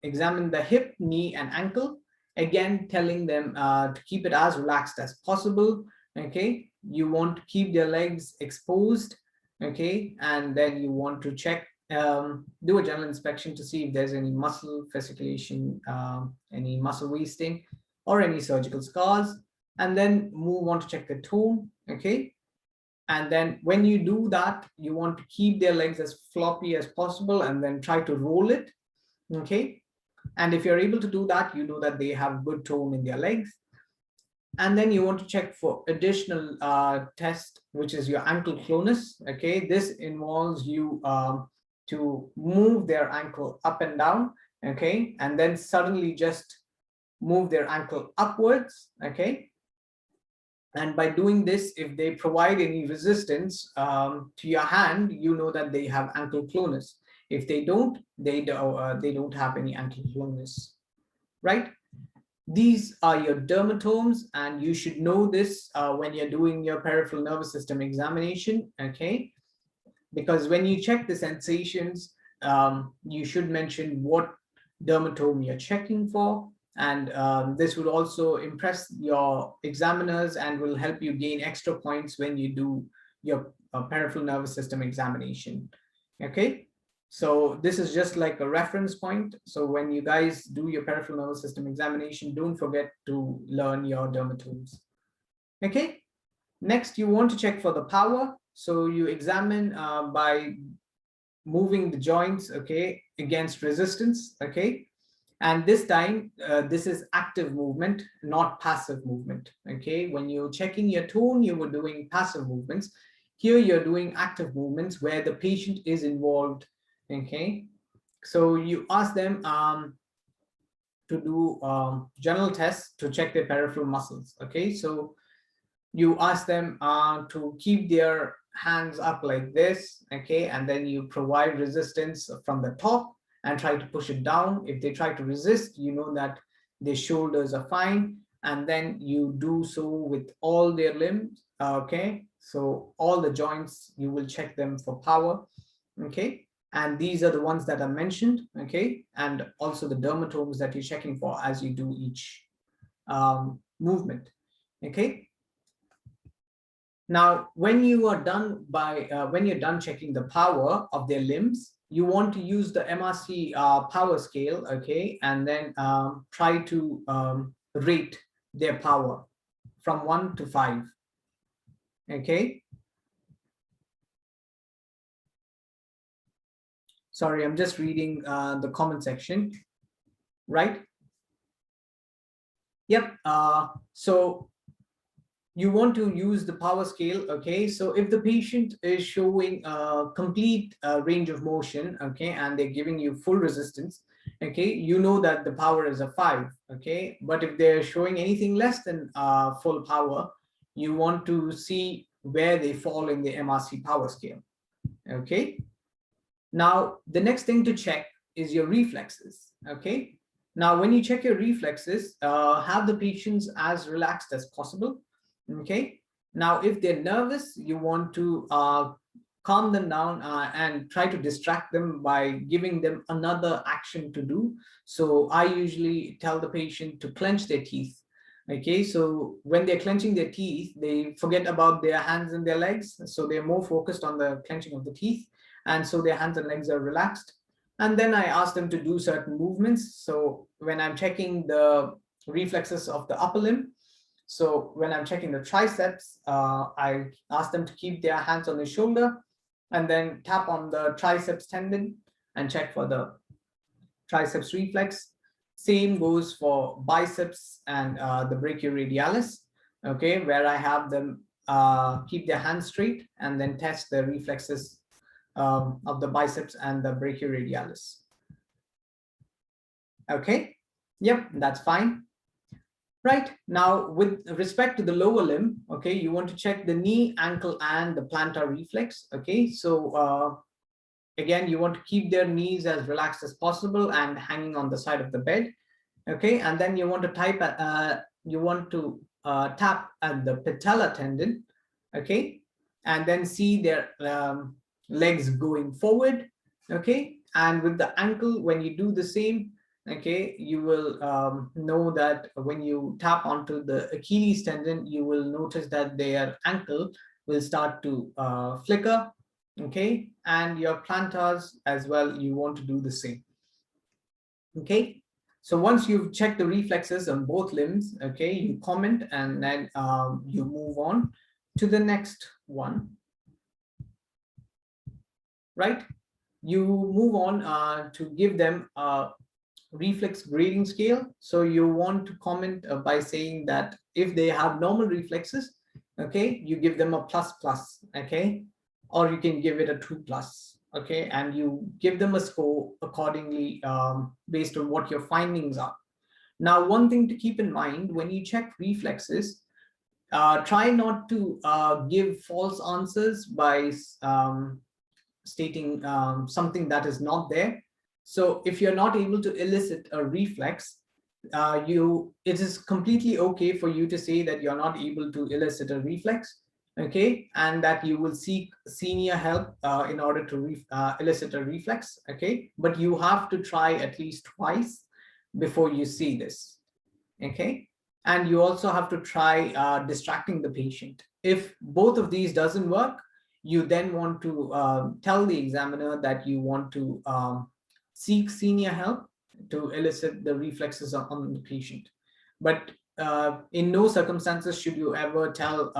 examine the hip, knee, and ankle, again telling them to keep it as relaxed as possible. Okay, you want to keep their legs exposed. Okay, and then you want to check, do a general inspection to see if there's any muscle fasciculation, any muscle wasting, or any surgical scars, and then move on to check the tone. Okay, and then when you do that, you want to keep their legs as floppy as possible and then try to roll it. Okay, and if you're able to do that, you know that they have good tone in their legs. And then you want to check for additional test, which is your ankle clonus. Okay, this involves you to move their ankle up and down. Okay, and then suddenly just move their ankle upwards. Okay, and by doing this, if they provide any resistance to your hand, you know that they have ankle clonus. If they don't, they don't have any ankle clonus, right? These are your dermatomes, and you should know this when you're doing your peripheral nervous system examination, okay? Because when you check the sensations, you should mention what dermatome you're checking for, and this would also impress your examiners and will help you gain extra points when you do your peripheral nervous system examination, okay? So this is just like a reference point. So when you guys do your peripheral nervous system examination, don't forget to learn your dermatomes. Okay, next you want to check for the power. So you examine by moving the joints, okay, against resistance, okay? And this time, this is active movement, not passive movement, okay? When you're checking your tone, you were doing passive movements. Here you're doing active movements where the patient is involved. Okay, so you ask them to do general tests to check their peripheral muscles. Okay, so you ask them to keep their hands up like this. Okay, and then you provide resistance from the top and try to push it down. If they try to resist, you know that their shoulders are fine, and then you do so with all their limbs. Okay, so all the joints, you will check them for power. Okay, and these are the ones that are mentioned, okay, and also the dermatomes that you're checking for as you do each movement, okay. Now, when you are done when you're done checking the power of their limbs, you want to use the MRC power scale, okay, and then try to rate their power from 1 to 5, okay. Sorry, I'm just reading the comment section, right? Yep, so you want to use the power scale, okay? So if the patient is showing a complete range of motion, okay, and they're giving you full resistance, okay, you know that the power is a 5, okay? But if they're showing anything less than full power, you want to see where they fall in the MRC power scale, okay? Now, the next thing to check is your reflexes, okay? Now, when you check your reflexes, have the patients as relaxed as possible, okay? Now, if they're nervous, you want to calm them down and try to distract them by giving them another action to do. So I usually tell the patient to clench their teeth, okay? So when they're clenching their teeth, they forget about their hands and their legs. So they're more focused on the clenching of the teeth. And so their hands and legs are relaxed. And then I ask them to do certain movements. So when I'm checking the reflexes of the upper limb, So when I'm checking the triceps, I ask them to keep their hands on the shoulder and then tap on the triceps tendon and check for the triceps reflex. Same goes for biceps and the brachioradialis, okay, where I have them keep their hands straight and then test the reflexes of the biceps and the brachioradialis. Okay, yep, that's fine. Right, now with respect to the lower limb, okay, you want to check the knee, ankle, and the plantar reflex. Okay, so again, you want to keep their knees as relaxed as possible and hanging on the side of the bed. Okay, and then you want to tap at the patella tendon. Okay, and then see their legs going forward. Okay, and with the ankle, when you do the same, okay, you will know that when you tap onto the Achilles tendon, you will notice that their ankle will start to flicker. Okay, and your plantars as well, you want to do the same. Okay, so once you've checked the reflexes on both limbs, okay, you comment and then you move on to the next one. Right, you move on to give them a reflex grading scale. So you want to comment by saying that if they have normal reflexes, okay, you give them a ++, okay, or you can give it a 2+, okay, and you give them a score accordingly based on what your findings are. Now, one thing to keep in mind when you check reflexes, try not to give false answers by stating something that is not there. So if you're not able to elicit a reflex, it is completely okay for you to say that you're not able to elicit a reflex, okay, and that you will seek senior help in order to elicit a reflex, okay, but you have to try at least twice before you see this, okay, and you also have to try distracting the patient. If both of these doesn't work, you then want to tell the examiner that you want to seek senior help to elicit the reflexes on the patient. But in no circumstances should you ever tell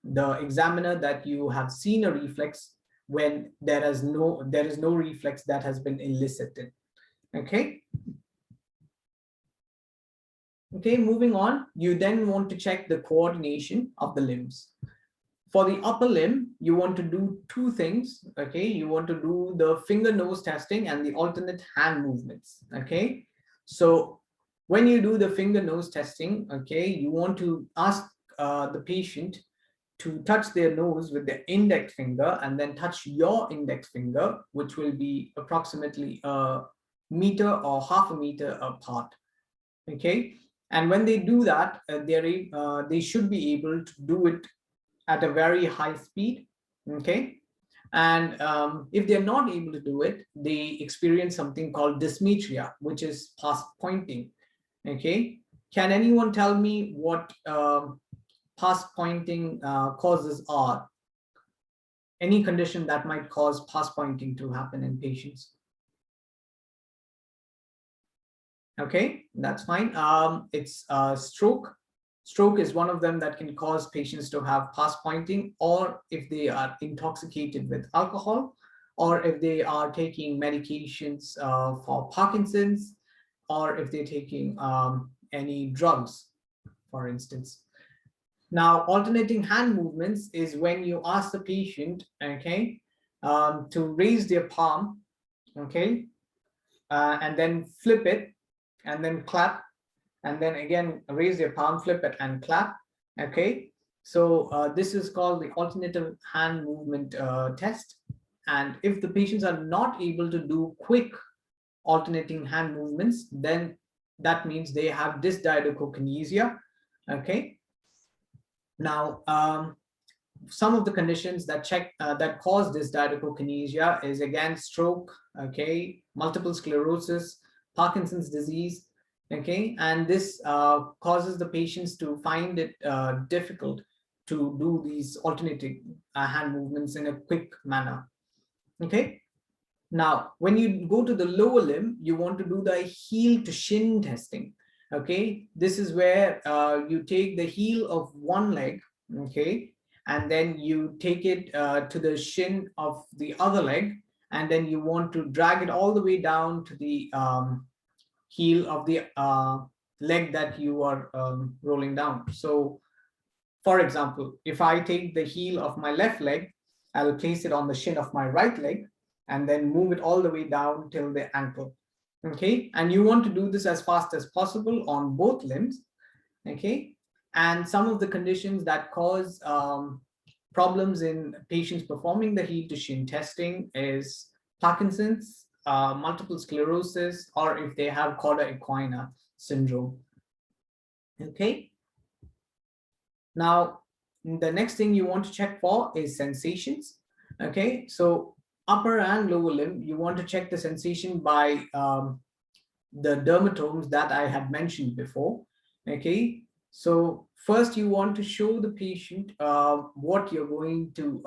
the examiner that you have seen a reflex when there is no reflex that has been elicited. Okay. Okay, moving on, you then want to check the coordination of the limbs. For the upper limb, you want to do two things, okay? You want to do the finger nose testing and the alternate hand movements, okay? So when you do the finger nose testing, okay, you want to ask the patient to touch their nose with their index finger and then touch your index finger, which will be approximately a meter or half a meter apart, okay? And when they do that, they should be able to do it at a very high speed, okay? And if they're not able to do it, they experience something called dysmetria, which is past pointing, okay? Can anyone tell me what past pointing causes are? Any condition that might cause past pointing to happen in patients? Okay, that's fine. It's stroke. Stroke is one of them that can cause patients to have past pointing, or if they are intoxicated with alcohol, or if they are taking medications for Parkinson's, or if they're taking any drugs, for instance. Now, alternating hand movements is when you ask the patient, okay, to raise their palm, okay, and then flip it, and then clap, and then again raise your palm, flip it, and clap, okay? So this is called the alternative hand movement test. And if the patients are not able to do quick alternating hand movements, then that means they have dysdiadochokinesia, okay? Now, some of the conditions that cause dysdiadochokinesia is again stroke, okay, multiple sclerosis, Parkinson's disease, okay, and this causes the patients to find it difficult to do these alternating hand movements in a quick manner, okay. Now, when you go to the lower limb, you want to do the heel to shin testing, Okay, this is where you take the heel of one leg, okay, and then you take it to the shin of the other leg, and then you want to drag it all the way down to the heel of the leg that you are rolling down. So for example, if I take the heel of my left leg, I'll place it on the shin of my right leg and then move it all the way down till the ankle. Okay, and you want to do this as fast as possible on both limbs. Okay, and some of the conditions that cause problems in patients performing the heel to shin testing is Parkinson's, multiple sclerosis, or if they have cauda equina syndrome. Okay, now the next thing you want to check for is sensations. Okay, so upper and lower limb, you want to check the sensation by the dermatomes that I had mentioned before. Okay, so first you want to show the patient what you're going to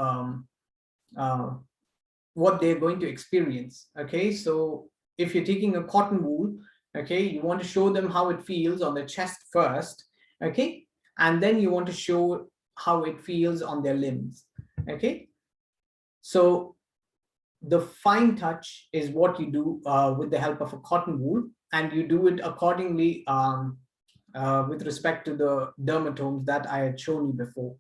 what they're going to experience. Okay, so if you're taking a cotton wool, okay, you want to show them how it feels on the chest first. Okay, and then you want to show how it feels on their limbs. Okay, so the fine touch is what you do with the help of a cotton wool, and you do it accordingly with respect to the dermatomes that I had shown you before.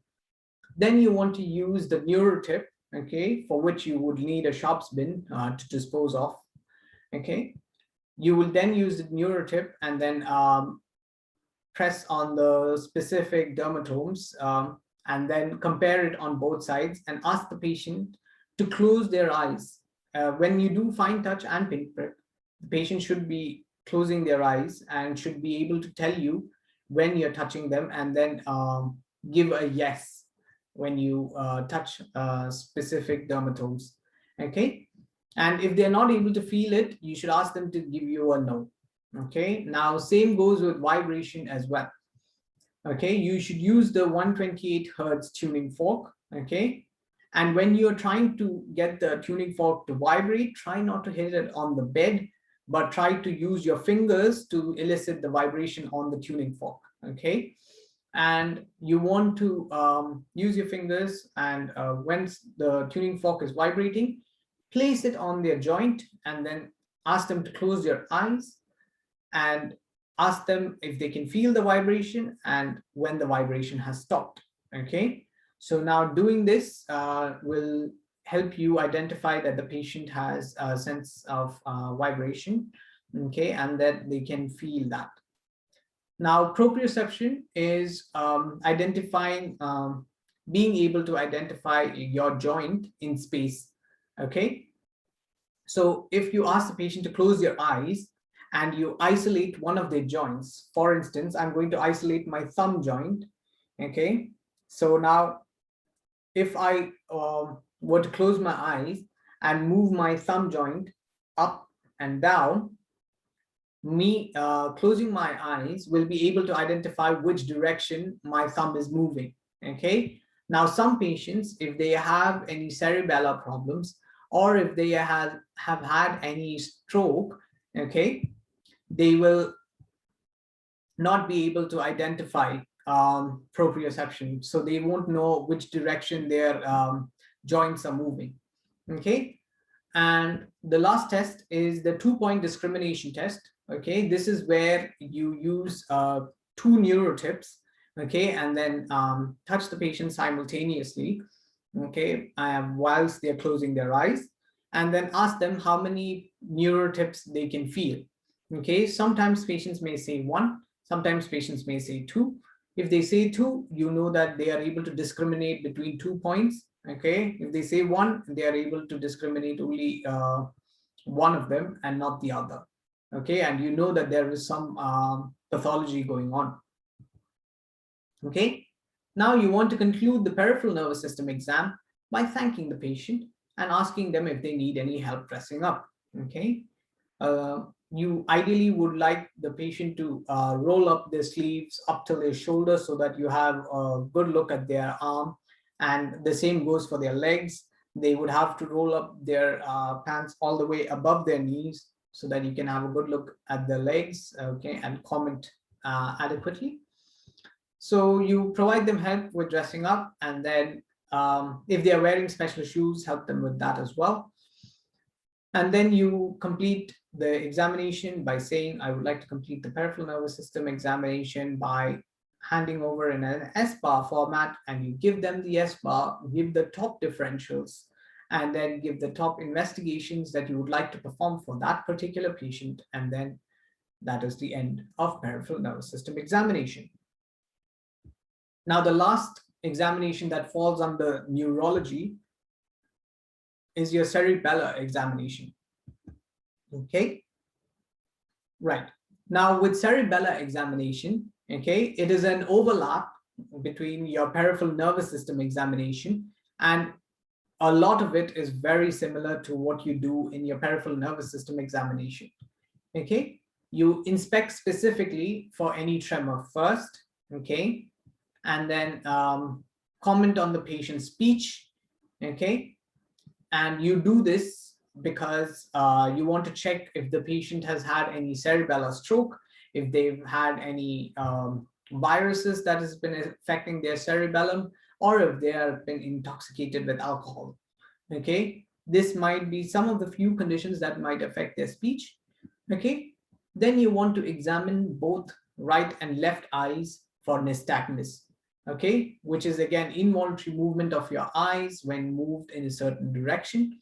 Then you want to use the neurotip, okay, for which you would need a sharps bin to dispose of. Okay, you will then use the neurotip and then press on the specific dermatomes and then compare it on both sides and ask the patient to close their eyes. When you do fine touch and pinprick, the patient should be closing their eyes and should be able to tell you when you're touching them, and then give a yes when you touch specific dermatomes. Okay, and if they're not able to feel it, you should ask them to give you a no. Okay, now same goes with vibration as well. Okay, you should use the 128 hertz tuning fork. Okay, and when you're trying to get the tuning fork to vibrate, try not to hit it on the bed, but try to use your fingers to elicit the vibration on the tuning fork. Okay, and you want to use your fingers, and once the tuning fork is vibrating, place it on their joint and then ask them to close their eyes and ask them if they can feel the vibration and when the vibration has stopped. Okay, so now doing this will help you identify that the patient has a sense of vibration, okay, and that they can feel that. Now, proprioception is identifying, being able to identify your joint in space. Okay, so if you ask the patient to close their eyes and you isolate one of their joints, for instance, I'm going to isolate my thumb joint. Okay, so now if I were to close my eyes and move my thumb joint up and down, me closing my eyes will be able to identify which direction my thumb is moving. Okay, now some patients, if they have any cerebellar problems or if they have had any stroke, okay, they will not be able to identify proprioception, so they won't know which direction their joints are moving. Okay, and the last test is the 2-point discrimination test. Okay, this is where you use 2 neurotips, okay, and then touch the patient simultaneously, okay, whilst they're closing their eyes, and then ask them how many neurotips they can feel. Okay, sometimes patients may say 1, sometimes patients may say 2. If they say 2, you know that they are able to discriminate between 2 points. Okay, if they say 1, they are able to discriminate only one of them and not the other. Okay, and you know that there is some pathology going on. Okay, now you want to conclude the peripheral nervous system exam by thanking the patient and asking them if they need any help dressing up. Okay, you ideally would like the patient to roll up their sleeves up to their shoulders so that you have a good look at their arm, and the same goes for their legs. They would have to roll up their pants all the way above their knees so that you can have a good look at their legs, okay, and comment adequately. So you provide them help with dressing up, and then if they are wearing special shoes, help them with that as well. And then you complete the examination by saying, I would like to complete the peripheral nervous system examination by handing over in an S-bar format, and you give them the S-bar, give the top differentials, and then give the top investigations that you would like to perform for that particular patient. And then that is the end of peripheral nervous system examination. Now, the last examination that falls under neurology is your cerebellar examination. Okay, right. Now with cerebellar examination, okay, it is an overlap between your peripheral nervous system examination, and a lot of it is very similar to what you do in your peripheral nervous system examination. Okay, you inspect specifically for any tremor first, okay, and then comment on the patient's speech, okay. And you do this because you want to check if the patient has had any cerebellar stroke, if they've had any viruses that has been affecting their cerebellum, or if they have been intoxicated with alcohol. Okay, this might be some of the few conditions that might affect their speech. Okay, then you want to examine both right and left eyes for nystagmus. Okay, which is again involuntary movement of your eyes when moved in a certain direction.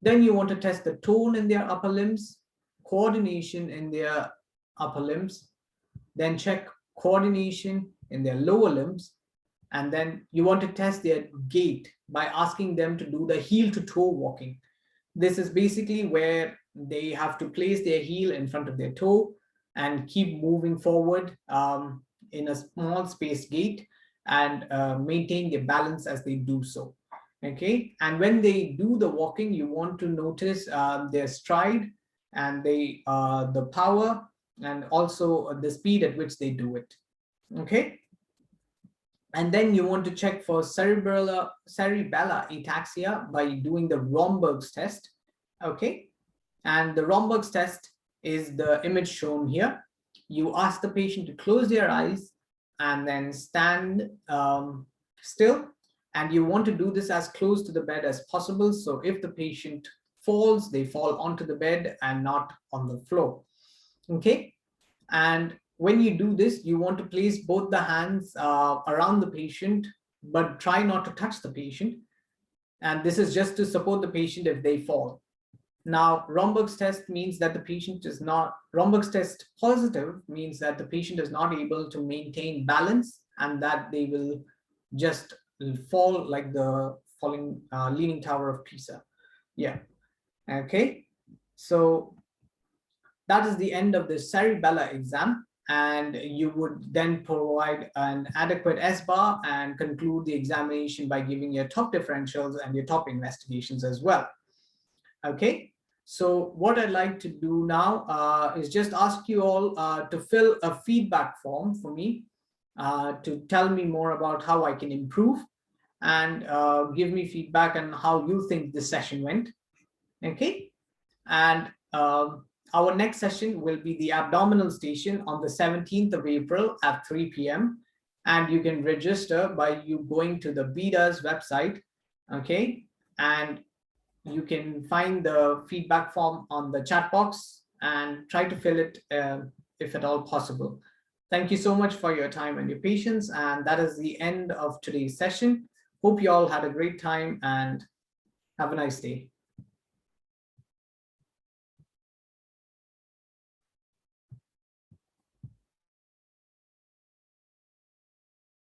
Then you want to test the tone in their upper limbs, coordination in their upper limbs, then check coordination in their lower limbs, and then you want to test their gait by asking them to do the heel to toe walking. This is basically where they have to place their heel in front of their toe and keep moving forward in a small space gait, and maintain their balance as they do so. Okay, and when they do the walking, you want to notice their stride and the power, and also the speed at which they do it. Okay, and then you want to check for cerebellar ataxia by doing the Romberg's test. Okay, and the Romberg's test is the image shown here. You ask the patient to close their eyes and then stand still, and you want to do this as close to the bed as possible. So if the patient falls, they fall onto the bed and not on the floor. Okay, and when you do this, you want to place both the hands around the patient, but try not to touch the patient. And this is just to support the patient if they fall. Now, Romberg's test means that the patient is not, Romberg's test positive means that the patient is not able to maintain balance, and that they will just fall like the falling Leaning Tower of Pisa. Yeah, okay. So that is the end of the cerebellar exam, and you would then provide an adequate S-bar and conclude the examination by giving your top differentials and your top investigations as well. Okay. So what I'd like to do now is just ask you all to fill a feedback form for me to tell me more about how I can improve, and give me feedback on how you think this session went. Okay, and our next session will be the abdominal station on the 17th of April at 3 p.m. And you can register by you going to the BIDA's website. Okay, and you can find the feedback form on the chat box and try to fill it if at all possible. Thank you so much for your time and your patience. And that is the end of today's session. Hope you all had a great time and have a nice day.